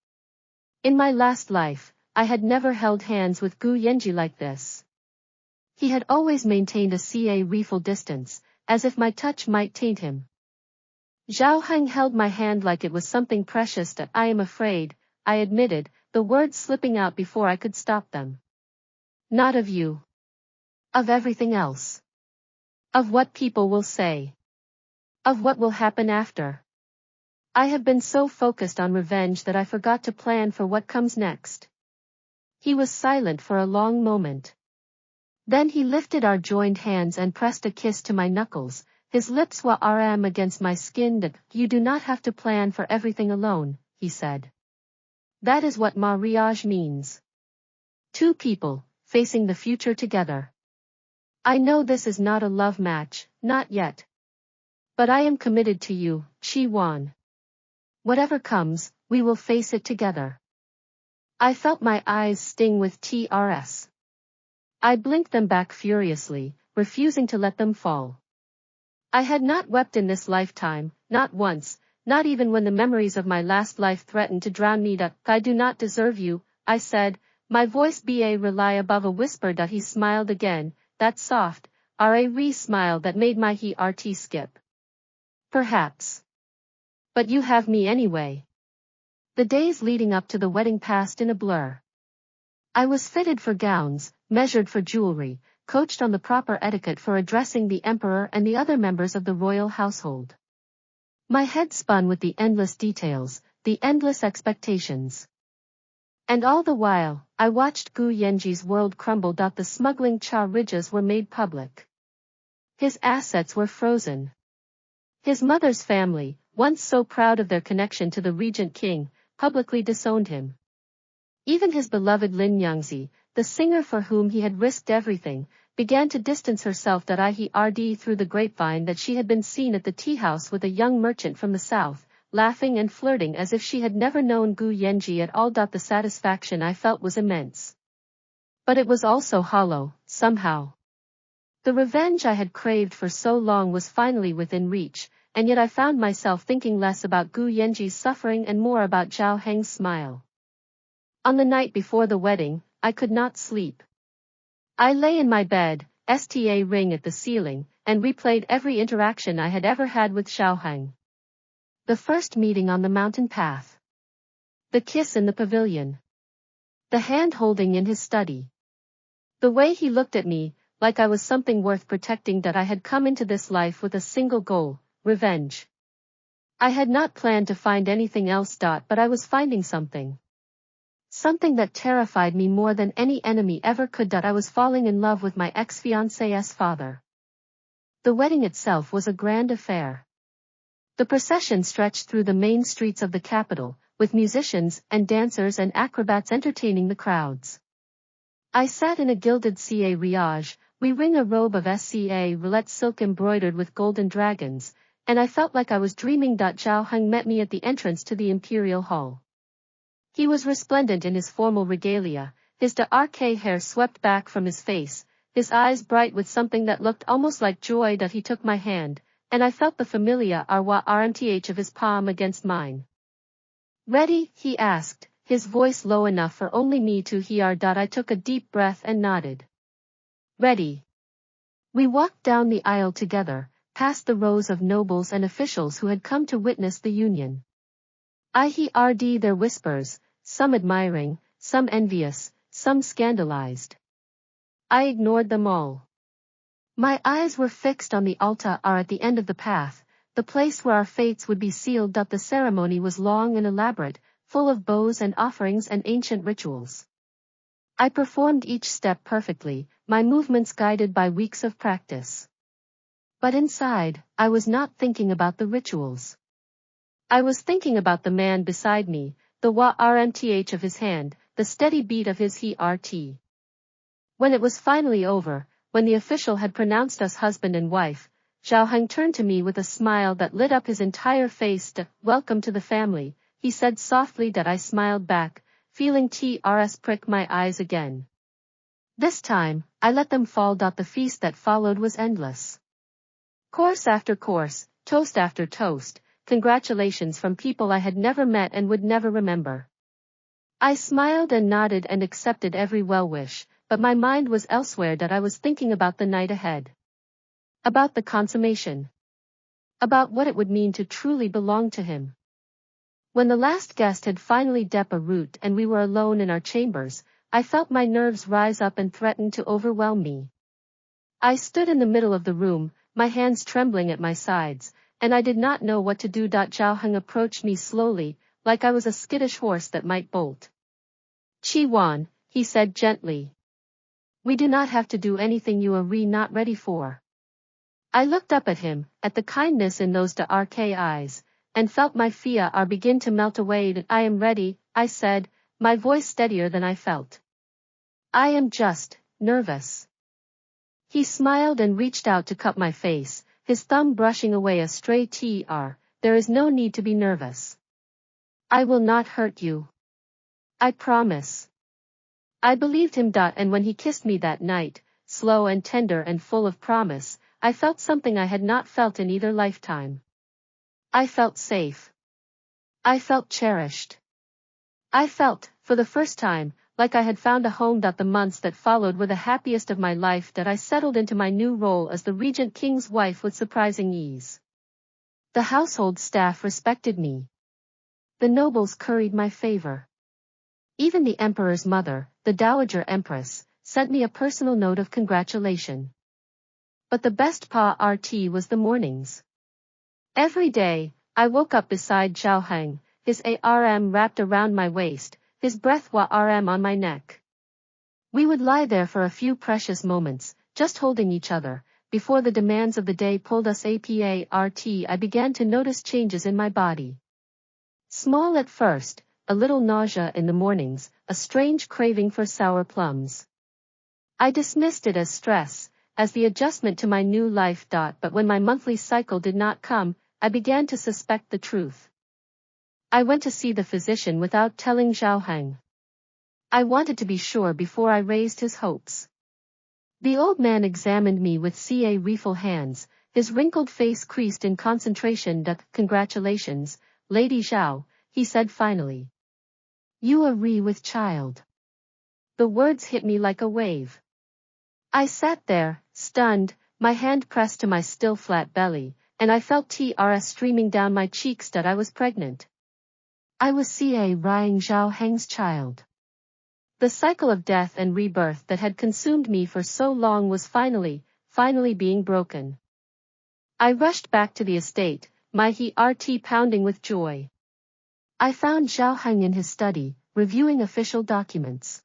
A: In my last life, I had never held hands with Gu Yanzhi like this. He had always maintained a careful distance, as if my touch might taint him. Zhao Heng held my hand like it was something precious. I am afraid, I admitted, the words slipping out before I could stop them. Not of you. Of everything else. Of what people will say. Of what will happen after. I have been so focused on revenge that I forgot to plan for what comes next. He was silent for a long moment. Then he lifted our joined hands and pressed a kiss to my knuckles, his lips were against my skin. You do not have to plan for everything alone, he said. That is what marriage means. Two people, facing the future together. I know this is not a love match, not yet. But I am committed to you, Chi-wan. Whatever comes, we will face it together. I felt my eyes sting with tears. I blinked them back furiously, refusing to let them fall. I had not wept in this lifetime, not once, not even when the memories of my last life threatened to drown me. I do not deserve you, I said, My voice rely above a whisper. He smiled again, that soft, smile that made my heart skip. Perhaps. But you have me anyway. The days leading up to the wedding passed in a blur. I was fitted for gowns, measured for jewelry, coached on the proper etiquette for addressing the emperor and the other members of the royal household. My head spun with the endless details, the endless expectations. And all the while, I watched Gu Yanzhi's world crumble. The smuggling Cha ridges were made public. His assets were frozen. His mother's family, once so proud of their connection to the regent king, publicly disowned him. Even his beloved Lin Yangzi, the singer for whom he had risked everything, began to distance herself. Through the grapevine that she had been seen at the tea house with a young merchant from the south, laughing and flirting as if she had never known Gu Yanzhi at all. The satisfaction I felt was immense. But it was also hollow, somehow. The revenge I had craved for so long was finally within reach, and yet I found myself thinking less about Gu Yanzhi's suffering and more about Zhao Heng's smile. On the night before the wedding, I could not sleep. I lay in my bed, sta ring at the ceiling, and replayed every interaction I had ever had with Zhao Heng. The first meeting on the mountain path. The kiss in the pavilion. The hand-holding in his study. The way he looked at me, like I was something worth protecting. I had come into this life with a single goal, revenge. I had not planned to find anything else. But I was finding something. Something that terrified me more than any enemy ever could. I was falling in love with my ex-fiancé's father. The wedding itself was a grand affair. The procession stretched through the main streets of the capital, with musicians and dancers and acrobats entertaining the crowds. I sat in a gilded riage, wearing a robe of roulette silk embroidered with golden dragons, and I felt like I was dreaming. Zhao Heng met me at the entrance to the imperial hall. He was resplendent in his formal regalia, his dark hair swept back from his face, his eyes bright with something that looked almost like joy. He took my hand, and I felt the familiar rmth of his palm against mine. Ready? He asked, his voice low enough for only me to hear. I took a deep breath and nodded. Ready. We walked down the aisle together, past the rows of nobles and officials who had come to witness the union. I heard their whispers, some admiring, some envious, some scandalized. I ignored them all. My eyes were fixed on the altar at the end of the path, the place where our fates would be sealed. The ceremony was long and elaborate, full of bows and offerings and ancient rituals. I performed each step perfectly, my movements guided by weeks of practice. But inside, I was not thinking about the rituals. I was thinking about the man beside me, the rmth of his hand, the steady beat of his heart. When it was finally over, when the official had pronounced us husband and wife, Zhao Heng turned to me with a smile that lit up his entire face. Welcome to the family, he said softly. I smiled back, feeling tears prick my eyes again. This time, I let them fall. The feast that followed was endless. Course after course, toast after toast, congratulations from people I had never met and would never remember. I smiled and nodded and accepted every well-wish, but my mind was elsewhere. I was thinking about the night ahead. About the consummation. About what it would mean to truly belong to him. When the last guest had finally departed and we were alone in our chambers, I felt my nerves rise up and threaten to overwhelm me. I stood in the middle of the room, my hands trembling at my sides, and I did not know what to do. Zhao Heng approached me slowly, like I was a skittish horse that might bolt. Qi Wan, he said gently. We do not have to do anything you are not ready for. I looked up at him, at the kindness in those dark eyes, and felt my fear begin to melt away. I am ready, I said, my voice steadier than I felt. I am just nervous. He smiled and reached out to cup my face, his thumb brushing away a stray tear. There is no need to be nervous. I will not hurt you. I promise. I believed him. And when he kissed me that night, slow and tender and full of promise, I felt something I had not felt in either lifetime. I felt safe. I felt cherished. I felt, for the first time, like I had found a home. The months that followed were the happiest of my life. I settled into my new role as the regent king's wife with surprising ease. The household staff respected me. The nobles curried my favor. Even the emperor's mother, the dowager empress, sent me a personal note of congratulation. But the best part was the mornings. Every day, I woke up beside Zhao Heng, his arm wrapped around my waist, his breath warm on my neck. We would lie there for a few precious moments, just holding each other, before the demands of the day pulled us apart. I began to notice changes in my body. Small at first, a little nausea in the mornings, a strange craving for sour plums. I dismissed it as stress, as the adjustment to my new life. But when my monthly cycle did not come, I began to suspect the truth. I went to see the physician without telling Zhao Heng. I wanted to be sure before I raised his hopes. The old man examined me with careful hands, his wrinkled face creased in concentration. Congratulations, Lady Zhao, he said finally. You are with child. The words hit me like a wave. I sat there, stunned, my hand pressed to my still flat belly, and I felt tears streaming down my cheeks. I was pregnant. I was carrying Zhao Heng's child. The cycle of death and rebirth that had consumed me for so long was finally being broken. I rushed back to the estate, my heart pounding with joy. I found Zhao Heng in his study, reviewing official documents.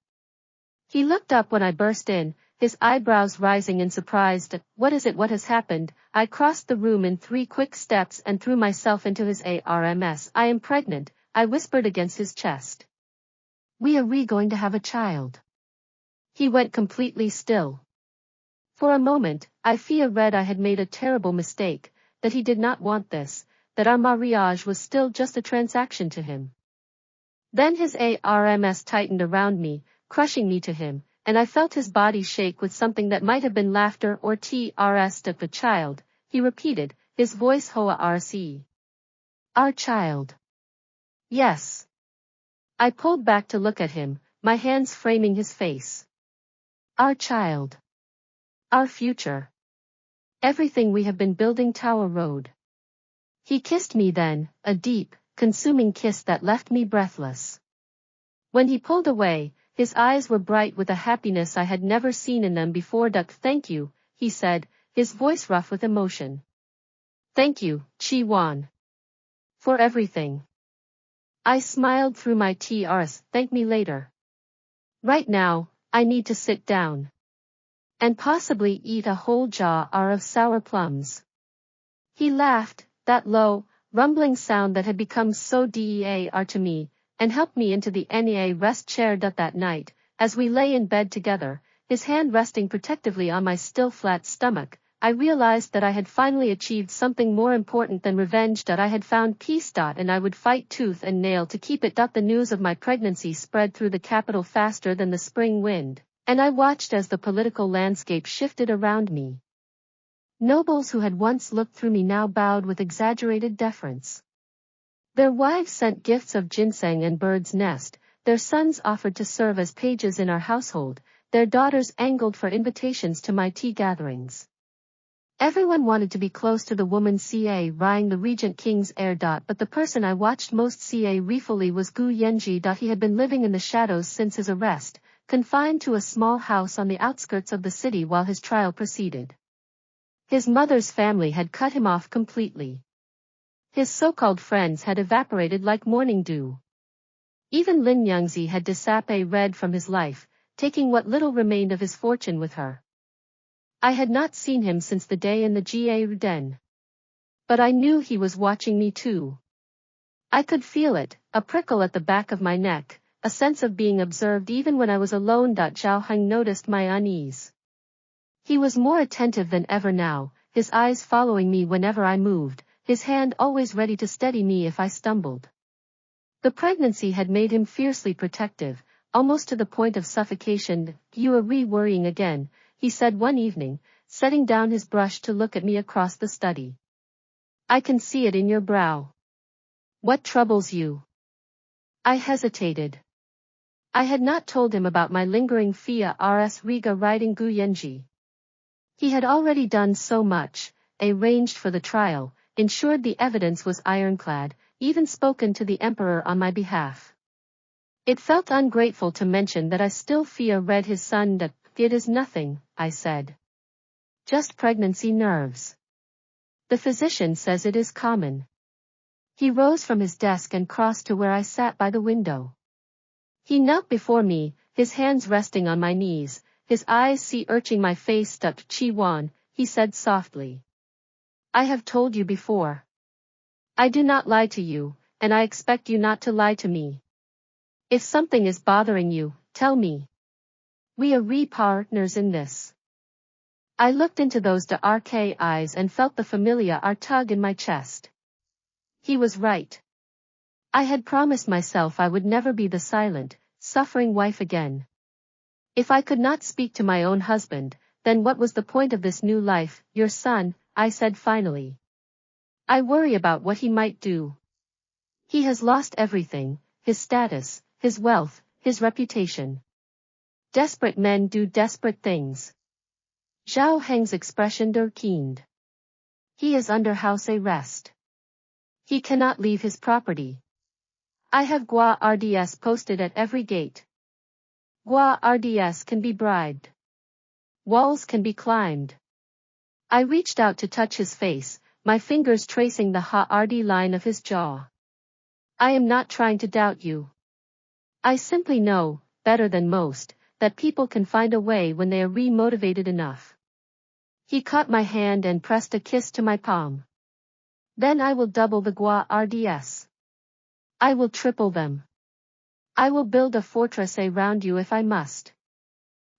A: He looked up when I burst in, his eyebrows rising in surprise. What is it? What has happened? I crossed the room in 3 quick steps and threw myself into his arms. I am pregnant, I whispered against his chest. We are going to have a child. He went completely still. For a moment, I feared I had made a terrible mistake, that he did not want this, that our marriage was still just a transaction to him. Then his arms tightened around me, crushing me to him, and I felt his body shake with something that might have been laughter or tears. The child, he repeated, his voice hoarse. Our child. Yes. I pulled back to look at him, my hands framing his face. Our child. Our future. Everything we have been building. Tower Road. He kissed me then, a deep, consuming kiss that left me breathless. When he pulled away, his eyes were bright with a happiness I had never seen in them before. Thank you, he said, his voice rough with emotion. Thank you, Chi Wan. For everything. I smiled through my tears. Thank me later. Right now, I need to sit down. And possibly eat a whole jar of sour plums. He laughed, that low, rumbling sound that had become so dear to me, and helped me into the rest chair. That night, as we lay in bed together, his hand resting protectively on my still flat stomach, I realized that I had finally achieved something more important than revenge. I had found peace. And I would fight tooth and nail to keep it. The news of my pregnancy spread through the capital faster than the spring wind, and I watched as the political landscape shifted around me. Nobles who had once looked through me now bowed with exaggerated deference. Their wives sent gifts of ginseng and bird's nest, their sons offered to serve as pages in our household, their daughters angled for invitations to my tea gatherings. Everyone wanted to be close to the woman carrying the regent king's heir. But the person I watched most carefully was Gu Yanzhi. He had been living in the shadows since his arrest, confined to a small house on the outskirts of the city while his trial proceeded. His mother's family had cut him off completely. His so-called friends had evaporated like morning dew. Even Lin Yangzi had disappeared from his life, taking what little remained of his fortune with her. I had not seen him since the day in the den. But I knew he was watching me too. I could feel it, a prickle at the back of my neck, a sense of being observed even when I was alone. Zhao Heng noticed my unease. He was more attentive than ever now, his eyes following me whenever I moved, his hand always ready to steady me if I stumbled. The pregnancy had made him fiercely protective, almost to the point of suffocation. You are worrying again, he said one evening, setting down his brush to look at me across the study. I can see it in your brow. What troubles you? I hesitated. I had not told him about my lingering fiancée Riga riding Gu Yanzhi. He had already done so much, arranged for the trial, ensured the evidence was ironclad, even spoken to the emperor on my behalf. It felt ungrateful to mention that I still read his son that, "It is nothing," I said. "Just pregnancy nerves. The physician says it is common." He rose from his desk and crossed to where I sat by the window. He knelt before me, his hands resting on my knees, his eyes searching my face. "Chi Wan," he said softly. "I have told you before. I do not lie to you, and I expect you not to lie to me. If something is bothering you, tell me. We are partners in this." I looked into those dark eyes and felt the familiar tug in my chest. He was right. I had promised myself I would never be the silent, suffering wife again. If I could not speak to my own husband, then what was the point of this new life? "Your son," I said finally. "I worry about what he might do. He has lost everything, his status, his wealth, his reputation. Desperate men do desperate things." Zhao Heng's expression keened. "He is under house arrest. He cannot leave his property. I have guards posted at every gate. Guards can be bribed. Walls can be climbed." I reached out to touch his face, my fingers tracing the hardy line of his jaw. "I am not trying to doubt you. I simply know, better than most, that people can find a way when they are motivated enough." He caught my hand and pressed a kiss to my palm. "Then I will double the guards. I will triple them. I will build a fortress around you if I must.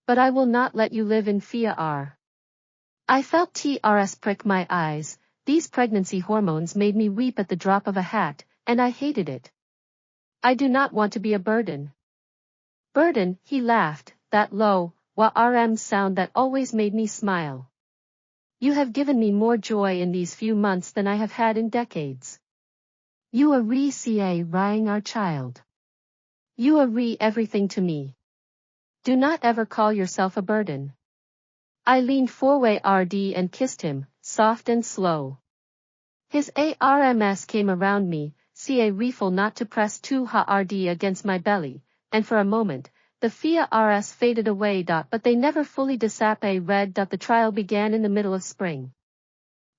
A: But I will not let you live in fear." I felt TRS prick my eyes. These pregnancy hormones made me weep at the drop of a hat, and I hated it. "I do not want to be a burden." "Burden," he laughed, that low, wah-rm sound that always made me smile. "You have given me more joy in these few months than I have had in decades. You are re-ca-rying our child. You are everything to me. Do not ever call yourself a burden." I leaned forward and kissed him, soft and slow. His arms came around me, a rifle not to press too hard against my belly, and for a moment, the fears faded away. But they never fully dissipated. The trial began in the middle of spring.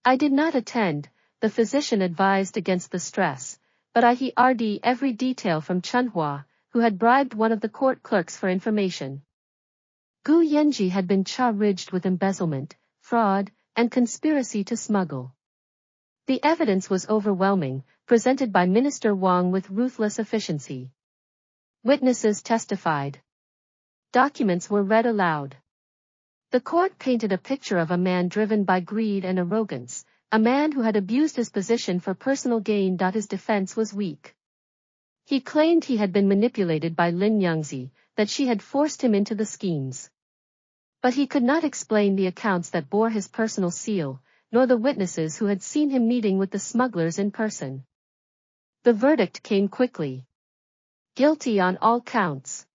A: I did not attend, the physician advised against the stress, but I heard every detail from Chunhua, who had bribed one of the court clerks for information. Gu Yanzhi had been charged with embezzlement, fraud, and conspiracy to smuggle. The evidence was overwhelming, presented by Minister Wang with ruthless efficiency. Witnesses testified. Documents were read aloud. The court painted a picture of a man driven by greed and arrogance, a man who had abused his position for personal gain. His defense was weak. He claimed he had been manipulated by Lin Yangzi, that she had forced him into the schemes. But he could not explain the accounts that bore his personal seal, nor the witnesses who had seen him meeting with the smugglers in person. The verdict came quickly. Guilty on all counts.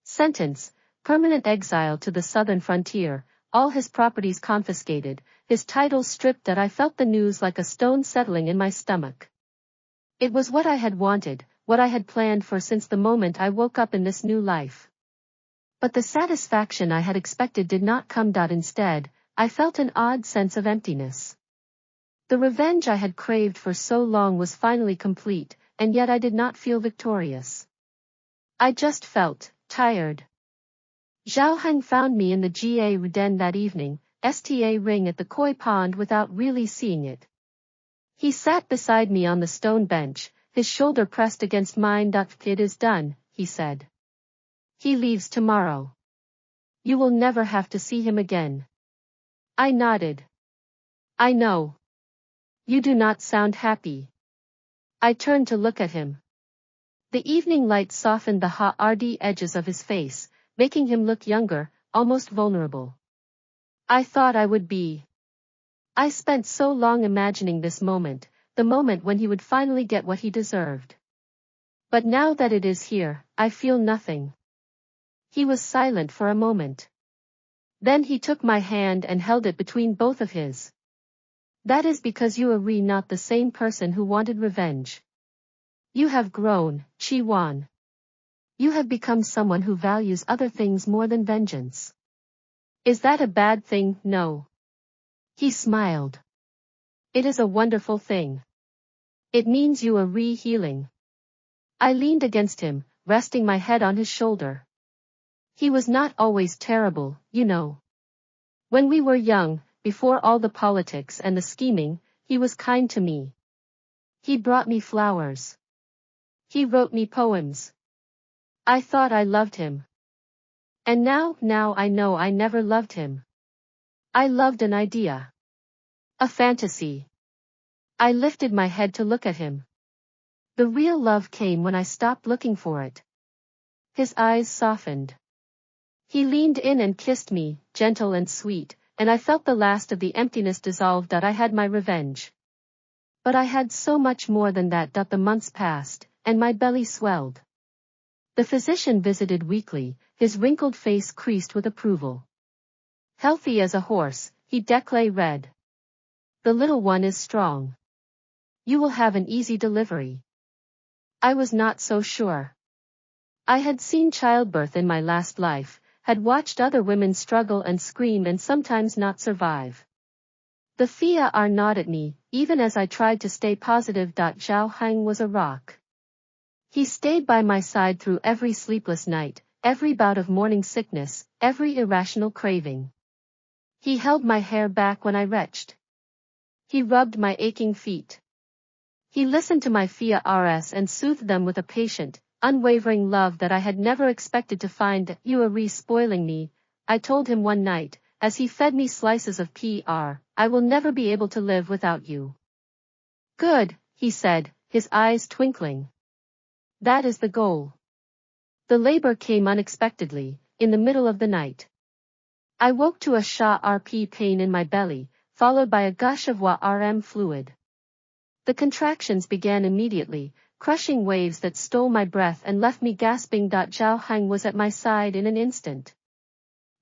A: Sentence, permanent exile to the southern frontier, all his properties confiscated, his titles stripped. I felt the news like a stone settling in my stomach. It was what I had wanted, what I had planned for since the moment I woke up in this new life. But the satisfaction I had expected did not come. Instead, I felt an odd sense of emptiness. The revenge I had craved for so long was finally complete, and yet I did not feel victorious. I just felt tired. Zhao Heng found me in the GA den that evening, sta ring at the koi pond without really seeing it. He sat beside me on the stone bench, his shoulder pressed against mine. "It is done," he said. "He leaves tomorrow. You will never have to see him again." I nodded. "I know. You do not sound happy." I turned to look at him. The evening light softened the hardy edges of his face, making him look younger, almost vulnerable. I thought I would be. I spent so long imagining this moment, the moment when he would finally get what he deserved. But now that it is here, I feel nothing. He was silent for a moment. Then he took my hand and held it between both of his. That is because you are not the same person who wanted revenge. You have grown, Chi Wan. You have become someone who values other things more than vengeance. Is that a bad thing? No. He smiled. It is a wonderful thing. It means you are healing. I leaned against him, resting my head on his shoulder. He was not always terrible, you know. When we were young, before all the politics and the scheming, he was kind to me. He brought me flowers. He wrote me poems. I thought I loved him. And now I know I never loved him. I loved an idea. A fantasy. I lifted my head to look at him. The real love came when I stopped looking for it. His eyes softened. He leaned in and kissed me, gentle and sweet, and I felt the last of the emptiness dissolve. That I had my revenge. But I had so much more than that. The months passed, and my belly swelled. The physician visited weekly, his wrinkled face creased with approval. Healthy as a horse, he read. The little one is strong. You will have an easy delivery. I was not so sure. I had seen childbirth in my last life, had watched other women struggle and scream and sometimes not survive. The Fia are gnawed at me, even as I tried to stay positive. Zhao Hang was a rock. He stayed by my side through every sleepless night, every bout of morning sickness, every irrational craving. He held my hair back when I retched. He rubbed my aching feet. He listened to my Fiancés and soothed them with a patient, unwavering love that I had never expected to find. You are spoiling me, I told him one night, as he fed me slices of PR. I will never be able to live without you. Good, he said, his eyes twinkling. That is the goal. The labor came unexpectedly, in the middle of the night. I woke to a sharp pain in my belly, followed by a gush of warm fluid. The contractions began immediately, crushing waves that stole my breath and left me gasping. Zhao Hang was at my side in an instant.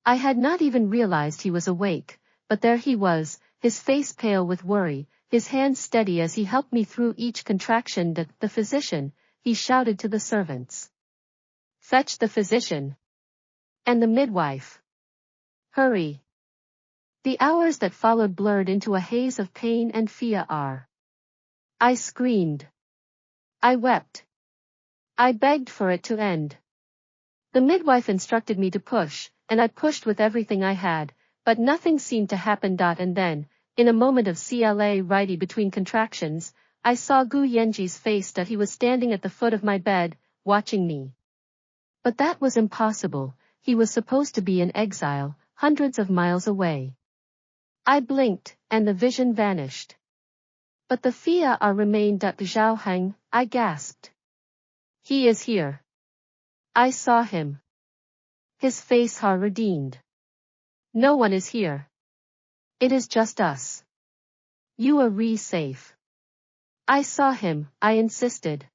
A: I had not even realized he was awake, but there he was, his face pale with worry, his hands steady as he helped me through each contraction. The physician, he shouted to the servants. Fetch the physician. And the midwife. Hurry. The hours that followed blurred into a haze of pain and fear. I screamed. I wept. I begged for it to end. The midwife instructed me to push, and I pushed with everything I had, but nothing seemed to happen. And then, in a moment of clarity between contractions, I saw Gu Yanzhi's face. He was standing at the foot of my bed, watching me. But that was impossible. He was supposed to be in exile, hundreds of miles away. I blinked, and the vision vanished. But the Fia remained. Zhao Hang, I gasped. He is here. I saw him. His face redeemed. No one is here. It is just us. You are safe. I saw him, I insisted.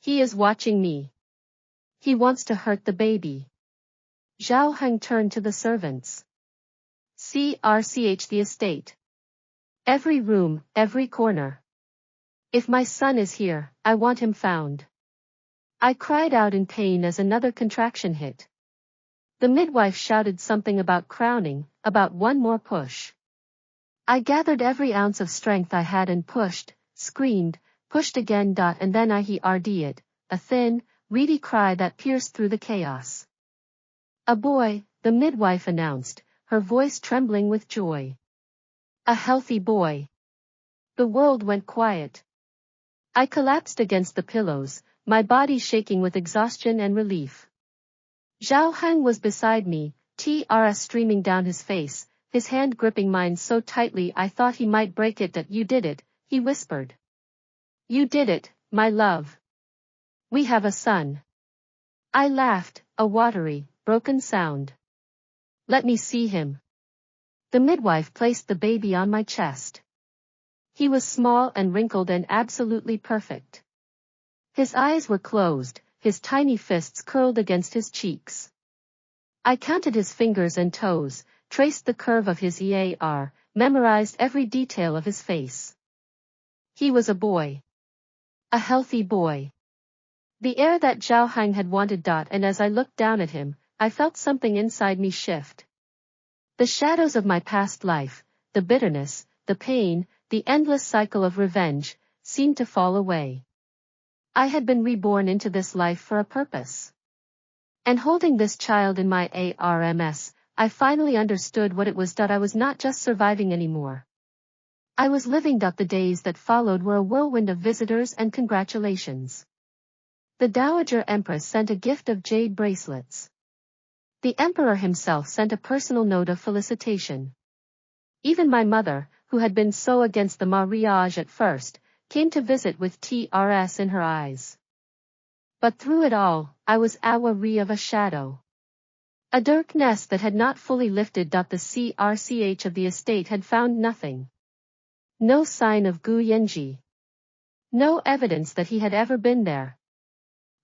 A: He is watching me. He wants to hurt the baby. Zhao Hang turned to the servants. Search the estate. Every room, every corner. If my son is here, I want him found. I cried out in pain as another contraction hit. The midwife shouted something about crowning, about one more push. I gathered every ounce of strength I had and pushed, screamed, pushed again. And then I heard it, a thin, reedy cry that pierced through the chaos. A boy, the midwife announced, her voice trembling with joy. A healthy boy. The world went quiet. I collapsed against the pillows, my body shaking with exhaustion and relief. Zhao Hang was beside me, tears streaming down his face, his hand gripping mine so tightly I thought he might break it. You did it, he whispered. You did it, my love. We have a son. I laughed, a watery, broken sound. Let me see him. The midwife placed the baby on my chest. He was small and wrinkled and absolutely perfect. His eyes were closed, his tiny fists curled against his cheeks. I counted his fingers and toes, traced the curve of his ear, memorized every detail of his face. He was a boy. A healthy boy. The heir that Zhao Hang had wanted. And as I looked down at him, I felt something inside me shift. The shadows of my past life, the bitterness, the pain, the endless cycle of revenge, seemed to fall away. I had been reborn into this life for a purpose. And holding this child in my arms, I finally understood what it was. I was not just surviving anymore. I was living. The days that followed were a whirlwind of visitors and congratulations. The Dowager Empress sent a gift of jade bracelets. The Emperor himself sent a personal note of felicitation. Even my mother, who had been so against the marriage at first, came to visit with tears in her eyes. But through it all, I was aware of a shadow. A darkness that had not fully lifted. The CRCH of the estate had found nothing. No sign of Gu Yanzhi. No evidence that he had ever been there.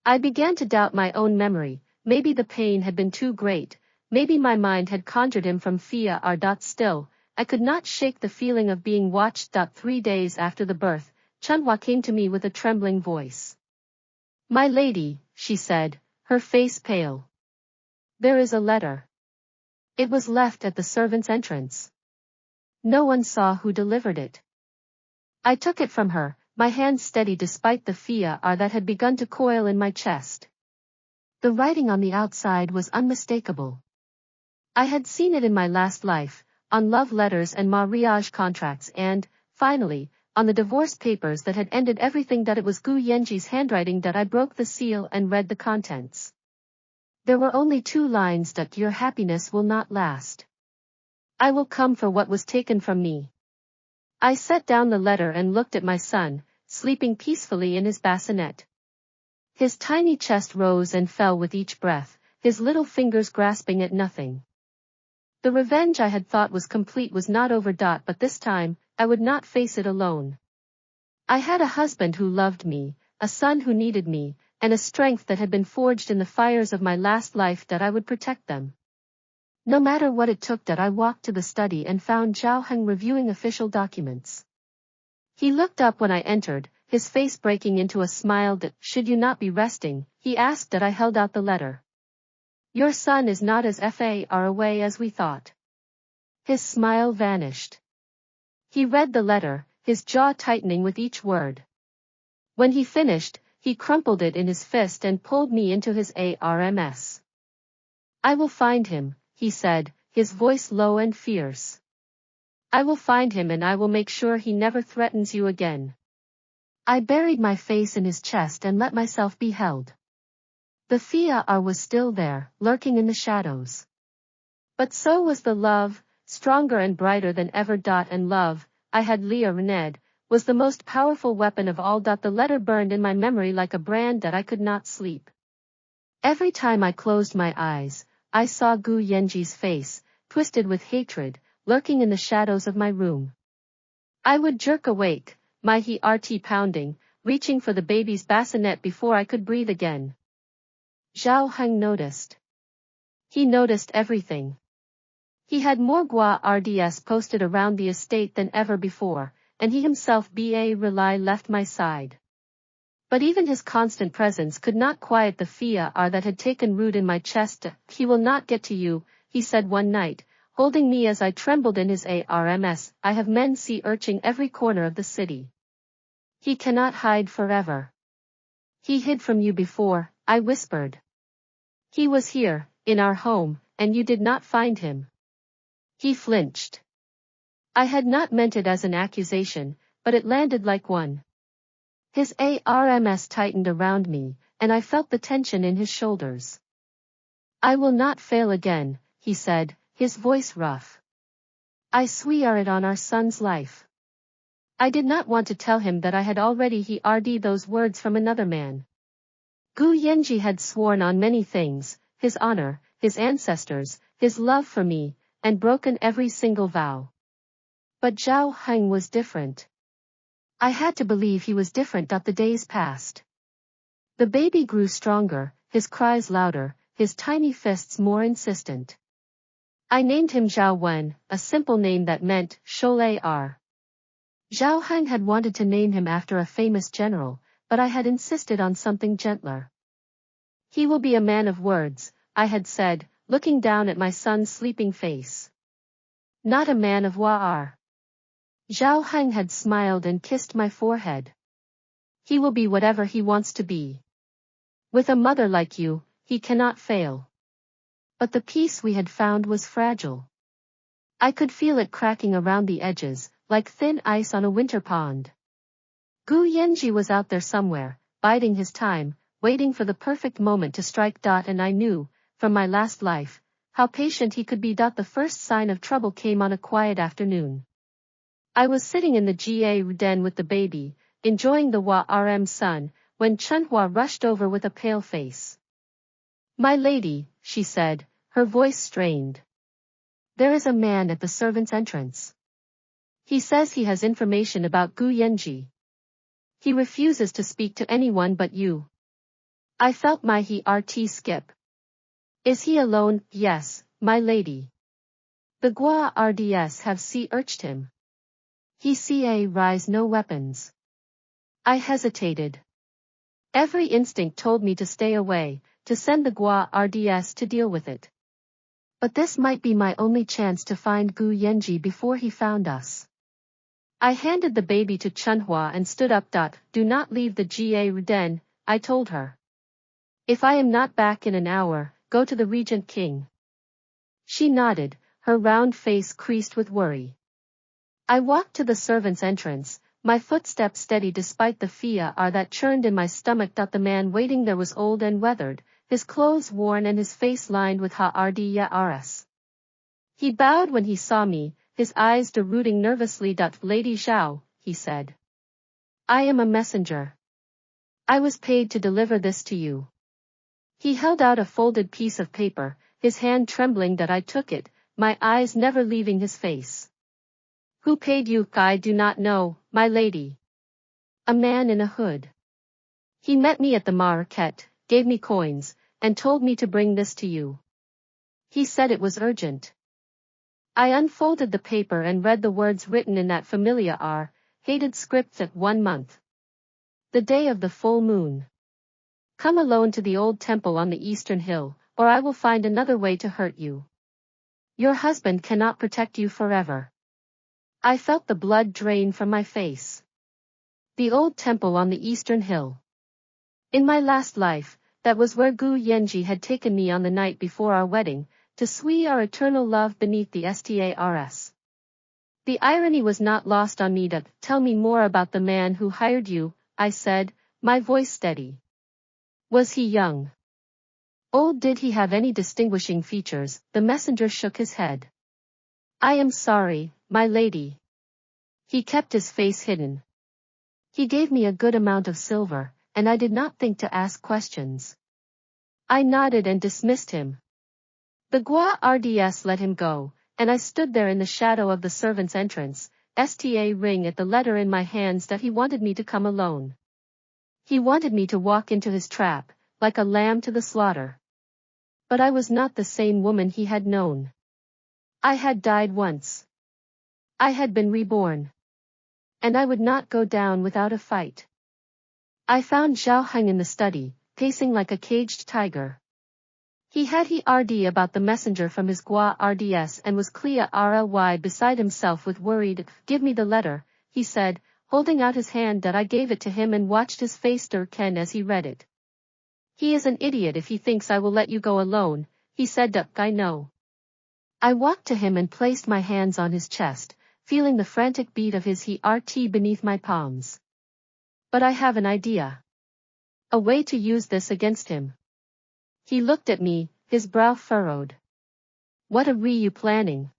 A: I began to doubt my own memory. Maybe the pain had been too great, maybe my mind had conjured him from fear. Still, I could not shake the feeling of being watched. 3 days after the birth, Chunhua came to me with a trembling voice. "My lady," she said, her face pale. "There is a letter. It was left at the servants' entrance. No one saw who delivered it." I took it from her, my hand steady despite the fear that had begun to coil in my chest. The writing on the outside was unmistakable. I had seen it in my last life, on love letters and marriage contracts and, finally, on the divorce papers that had ended everything. It was Gu Yanzhi's handwriting. I broke the seal and read the contents. There were only 2 lines. "Your happiness will not last. I will come for what was taken from me." I set down the letter and looked at my son, sleeping peacefully in his bassinet. His tiny chest rose and fell with each breath, his little fingers grasping at nothing. The revenge I had thought was complete was not over. But this time, I would not face it alone. I had a husband who loved me, a son who needed me, and a strength that had been forged in the fires of my last life. I would protect them. No matter what it took. I walked to the study and found Zhao Heng reviewing official documents. He looked up when I entered, his face breaking into a smile. "Should you not be resting?" he asked. I held out the letter. "Your son is not as far away as we thought." His smile vanished. He read the letter, his jaw tightening with each word. When he finished, he crumpled it in his fist and pulled me into his arms. "I will find him," he said, his voice low and fierce. "I will find him and I will make sure he never threatens you again." I buried my face in his chest and let myself be held. The fear was still there, lurking in the shadows. But so was the love, stronger and brighter than ever. And love, I had learned, was the most powerful weapon of all. The letter burned in my memory like a brand. I could not sleep. Every time I closed my eyes, I saw Gu Yanzhi's face, twisted with hatred, lurking in the shadows of my room. I would jerk awake, my heart pounding, reaching for the baby's bassinet before I could breathe again. Zhao Heng noticed. He noticed everything. He had more guards posted around the estate than ever before, and he himself left my side. But even his constant presence could not quiet the fear that had taken root in my chest. "He will not get to you," he said one night, holding me as I trembled in his arms. "I have men searching every corner of the city. He cannot hide forever." "He hid from you before," I whispered. "He was here, in our home, and you did not find him." He flinched. I had not meant it as an accusation, but it landed like one. His arms tightened around me, and I felt the tension in his shoulders. "I will not fail again," he said, his voice rough. "I swear it on our son's life." I did not want to tell him that I had already heard those words from another man. Gu Yanzhi had sworn on many things, his honor, his ancestors, his love for me, and broken every single vow. But Zhao Heng was different. I had to believe he was different. The days passed. The baby grew stronger, his cries louder, his tiny fists more insistent. I named him Zhao Wen, a simple name that meant, Shole-ar. Zhao Heng had wanted to name him after a famous general, but I had insisted on something gentler. He will be a man of words, I had said, looking down at my son's sleeping face. Not a man of war. Zhao Heng had smiled and kissed my forehead. He will be whatever he wants to be. With a mother like you, he cannot fail. But the peace we had found was fragile. I could feel it cracking around the edges, like thin ice on a winter pond. Gu Yanzhi was out there somewhere, biding his time, waiting for the perfect moment to strike. And I knew, from my last life, how patient he could be. The first sign of trouble came on a quiet afternoon. I was sitting in the den with the baby, enjoying the warm sun, when Chunhua rushed over with a pale face. "My lady," she said, her voice strained. "There is a man at the servants' entrance. He says he has information about Gu Yanzhi. He refuses to speak to anyone but you." I felt my heart skip. "Is he alone?" "Yes, my lady. The guards have urged him. He rise no weapons." I hesitated. Every instinct told me to stay away, to send the guards to deal with it. But this might be my only chance to find Gu Yanzhi before he found us. I handed the baby to Chunhua and stood up. "Do not leave the den," I told her. "If I am not back in an hour, go to the Regent King." She nodded, her round face creased with worry. I walked to the servants' entrance, my footsteps steady despite the fear that churned in my stomach. The man waiting there was old and weathered, his clothes worn and his face lined with hards. He bowed when he saw me, his eyes rooting nervously. "Lady Zhao," he said. "I am a messenger. I was paid to deliver this to you." He held out a folded piece of paper, his hand trembling. I took it, my eyes never leaving his face. "Who paid you?" "I do not know, my lady." "A man in a hood. He met me at the market, gave me coins, and told me to bring this to you. He said it was urgent." I unfolded the paper and read the words written in that familiar hated script. "At 1 month. The day of the full moon. Come alone to the old temple on the eastern hill, or I will find another way to hurt you. Your husband cannot protect you forever." I felt the blood drain from my face. The old temple on the eastern hill. In my last life, that was where Gu Yanzhi had taken me on the night before our wedding, to swear our eternal love beneath the stars. The irony was not lost on me. "Tell me more about the man who hired you," I said, my voice steady. "Was he young? Old? Did he have any distinguishing features?" The messenger shook his head. "I am sorry, my lady. He kept his face hidden. He gave me a good amount of silver, and I did not think to ask questions." I nodded and dismissed him. The guards let him go, and I stood there in the shadow of the servants' entrance, ring at the letter in my hands. That he wanted me to come alone. He wanted me to walk into his trap, like a lamb to the slaughter. But I was not the same woman he had known. I had died once. I had been reborn. And I would not go down without a fight. I found Zhao Heng in the study, pacing like a caged tiger. He had heard about the messenger from his guards and was clearly beside himself with worried. "Give me the letter," he said, holding out his hand. I gave it to him and watched his face darken as he read it. "He is an idiot if he thinks I will let you go alone," he said. "I know." I walked to him and placed my hands on his chest, feeling the frantic beat of his heart beneath my palms. "But I have an idea. A way to use this against him." He looked at me, his brow furrowed. "What are you planning?"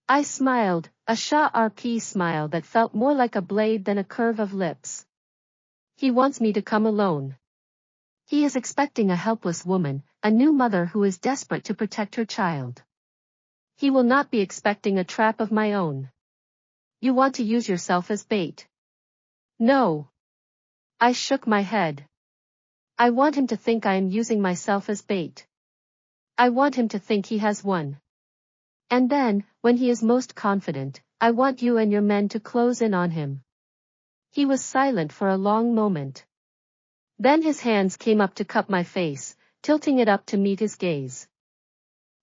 A: I smiled, a sharp smile that felt more like a blade than a curve of lips. "He wants me to come alone. He is expecting a helpless woman, a new mother who is desperate to protect her child. He will not be expecting a trap of my own. You want to use yourself as bait." "No." I shook my head. I want him to think I am using myself as bait. I want him to think he has won. And then, when he is most confident, I want you and your men to close in on him. He was silent for a long moment. Then his hands came up to cup my face, tilting it up to meet his gaze.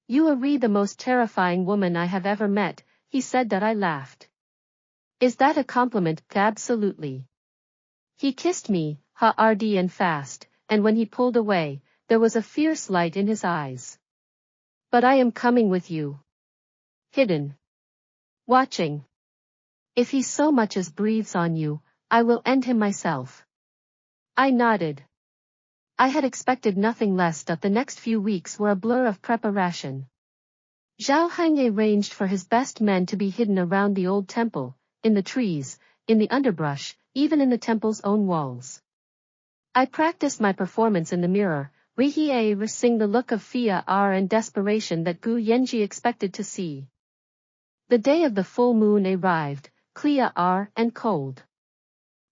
A: You are the most terrifying woman I have ever met, he said. That I laughed. Is that a compliment? Absolutely. He kissed me, hard and fast, and when he pulled away, there was a fierce light in his eyes. But I am coming with you. Hidden. Watching. If he so much as breathes on you, I will end him myself. I nodded. I had expected nothing less. That the next few weeks were a blur of preparation. Zhao Heng arranged for his best men to be hidden around the old temple, in the trees, in the underbrush, even in the temple's own walls. I practiced my performance in the mirror, rehearsing the look of fear and desperation that Gu Yanzhi expected to see. The day of the full moon arrived, clear and cold.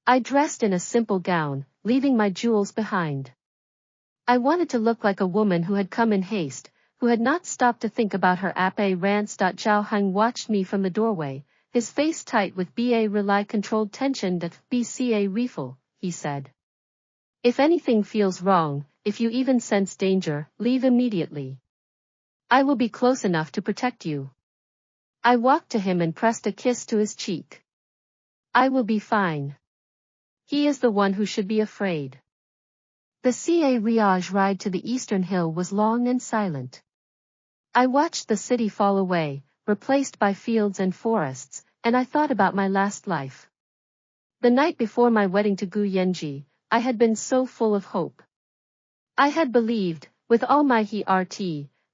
A: I dressed in a simple gown, leaving my jewels behind. I wanted to look like a woman who had come in haste, who had not stopped to think about her appearance. Zhao Heng watched me from the doorway, his face tight with really controlled tension. That BCA refill, he said. If anything feels wrong, if you even sense danger, leave immediately. I will be close enough to protect you. I walked to him and pressed a kiss to his cheek. I will be fine. He is the one who should be afraid. The Riage ride to the eastern hill was long and silent. I watched the city fall away, replaced by fields and forests, and I thought about my last life. The night before my wedding to Gu Yanzhi, I had been so full of hope. I had believed, with all my heart,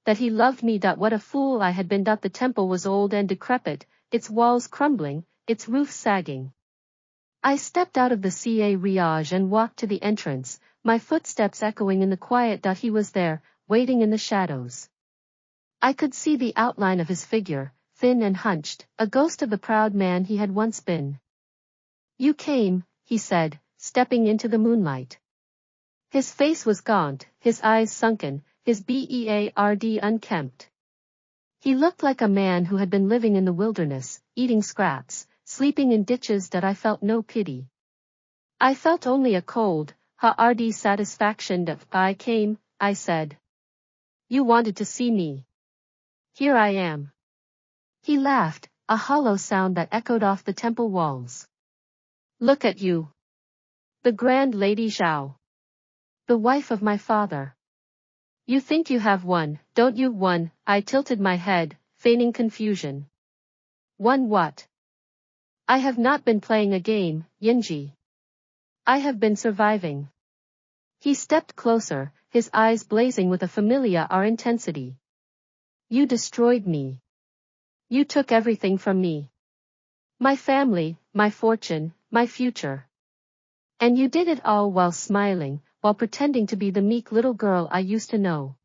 A: that he loved me. What a fool I had been. The temple was old and decrepit, its walls crumbling, its roof sagging. I stepped out of the Riage and walked to the entrance, my footsteps echoing in the quiet. He was there, waiting in the shadows. I could see the outline of his figure, thin and hunched, a ghost of the proud man he had once been. You came, he said, stepping into the moonlight. His face was gaunt, his eyes sunken, his beard unkempt. He looked like a man who had been living in the wilderness, eating scraps, sleeping in ditches. I felt no pity. I felt only a cold, hard satisfaction. I came, I said. You wanted to see me. Here I am. He laughed, a hollow sound that echoed off the temple walls. Look at you. The grand Lady Zhao. The wife of my father. You think you have won, don't you? Won, I tilted my head, feigning confusion. Won what? I have not been playing a game, Yanzhi. I have been surviving. He stepped closer, his eyes blazing with a familiar intensity. You destroyed me. You took everything from me. My family, my fortune, my future. And you did it all while smiling, while pretending to be the meek little girl I used to know.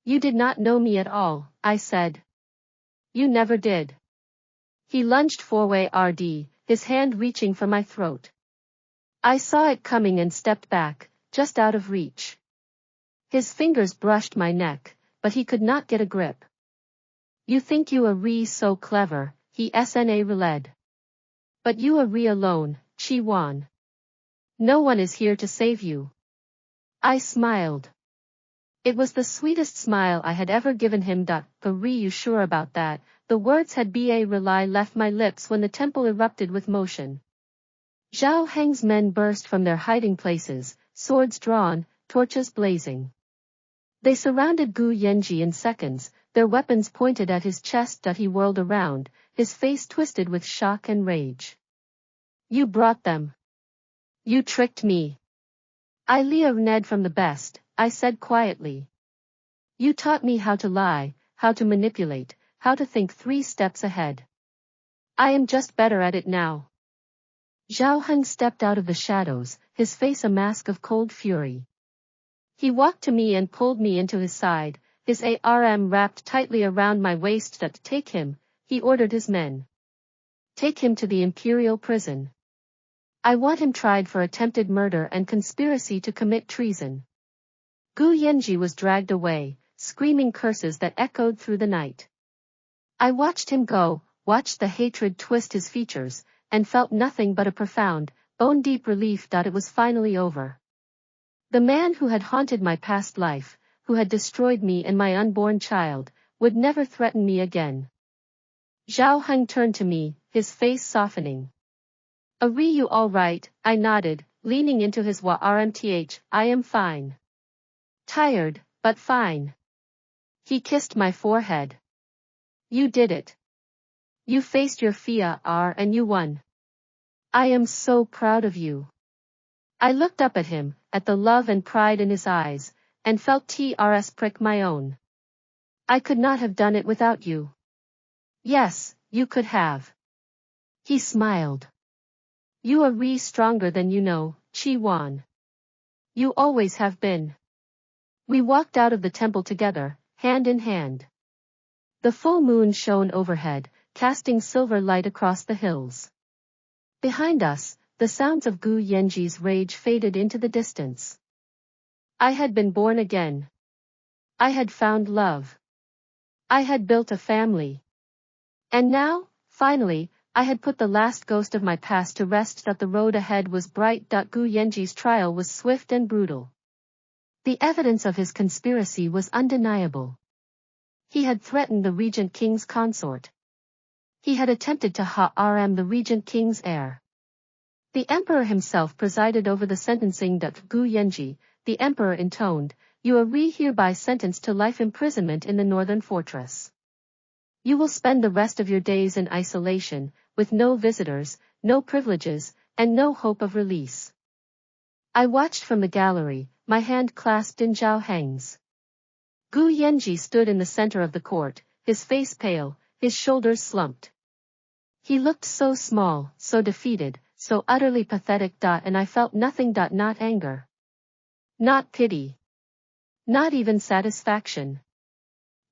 A: You did not know me at all, I said. You never did. He lunged forward, his hand reaching for my throat. I saw it coming and stepped back, just out of reach. His fingers brushed my neck, but he could not get a grip. You think you are so clever, he reled. But you are alone, Chi Wan. No one is here to save you. I smiled. It was the sweetest smile I had ever given him. You sure about that? The words had left my lips when the temple erupted with motion. Zhao Heng's men burst from their hiding places, swords drawn, torches blazing. They surrounded Gu Yanzhi in seconds, their weapons pointed at his chest. He whirled around, his face twisted with shock and rage. You brought them. You tricked me. I learned from the best, I said quietly. You taught me how to lie, how to manipulate, how to think 3 steps ahead. I am just better at it now. Zhao Heng stepped out of the shadows, his face a mask of cold fury. He walked to me and pulled me into his side, his arm wrapped tightly around my waist. Take him, he ordered his men. Take him to the imperial prison. I want him tried for attempted murder and conspiracy to commit treason. Gu Yanzhi was dragged away, screaming curses that echoed through the night. I watched him go, watched the hatred twist his features, and felt nothing but a profound, bone-deep relief that it was finally over. The man who had haunted my past life, who had destroyed me and my unborn child, would never threaten me again. Zhao Heng turned to me, his face softening. Are you all right? I nodded, leaning into his warmth. I am fine. Tired, but fine. He kissed my forehead. You did it. You faced your fear and you won. I am so proud of you. I looked up at him, at the love and pride in his eyes, and felt TRS prick my own. I could not have done it without you. Yes, you could have. He smiled. You are stronger than you know, Chi Wan. You always have been. We walked out of the temple together, hand in hand. The full moon shone overhead, casting silver light across the hills. Behind us, the sounds of Gu Yanzhi's rage faded into the distance. I had been born again. I had found love. I had built a family. And now, finally, I had put the last ghost of my past to rest. That the road ahead was bright. Gu Yanzhi's trial was swift and brutal. The evidence of his conspiracy was undeniable. He had threatened the Regent King's consort. He had attempted to harm the Regent King's heir. The emperor himself presided over the sentencing. Gu Yanzhi, the emperor intoned, you are hereby sentenced to life imprisonment in the northern fortress. You will spend the rest of your days in isolation, with no visitors, no privileges, and no hope of release. I watched from the gallery, my hand clasped in Zhao Heng's. Gu Yanzhi stood in the center of the court, his face pale, his shoulders slumped. He looked so small, so defeated, so utterly pathetic. And I felt nothing. Not anger. Not pity. Not even satisfaction.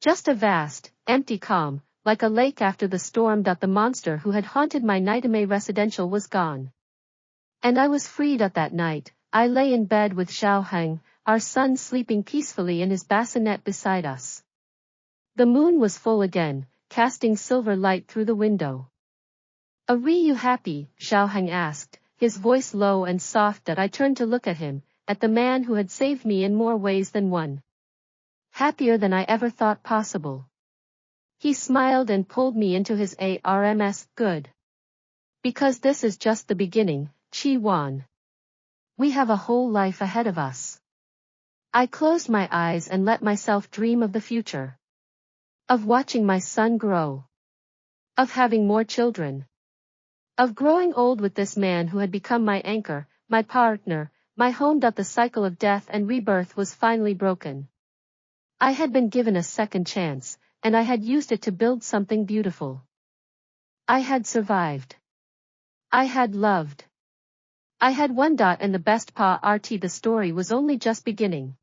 A: Just a vast, empty calm, like a lake after the storm. The monster who had haunted my nightmare residential was gone. And I was freed. That night, I lay in bed with Zhao Heng, our son sleeping peacefully in his bassinet beside us. The moon was full again, casting silver light through the window. Are you happy? Zhao Heng asked, his voice low and soft. I turned to look at him, at the man who had saved me in more ways than one. Happier than I ever thought possible. He smiled and pulled me into his arms. Good. Because this is just the beginning, Chi Wan. We have a whole life ahead of us. I closed my eyes and let myself dream of the future. Of watching my son grow. Of having more children. Of growing old with this man who had become my anchor, my partner, my home. The cycle of death and rebirth was finally broken. I had been given a second chance, and I had used it to build something beautiful. I had survived. I had loved. I had won. And the best part, the story was only just beginning.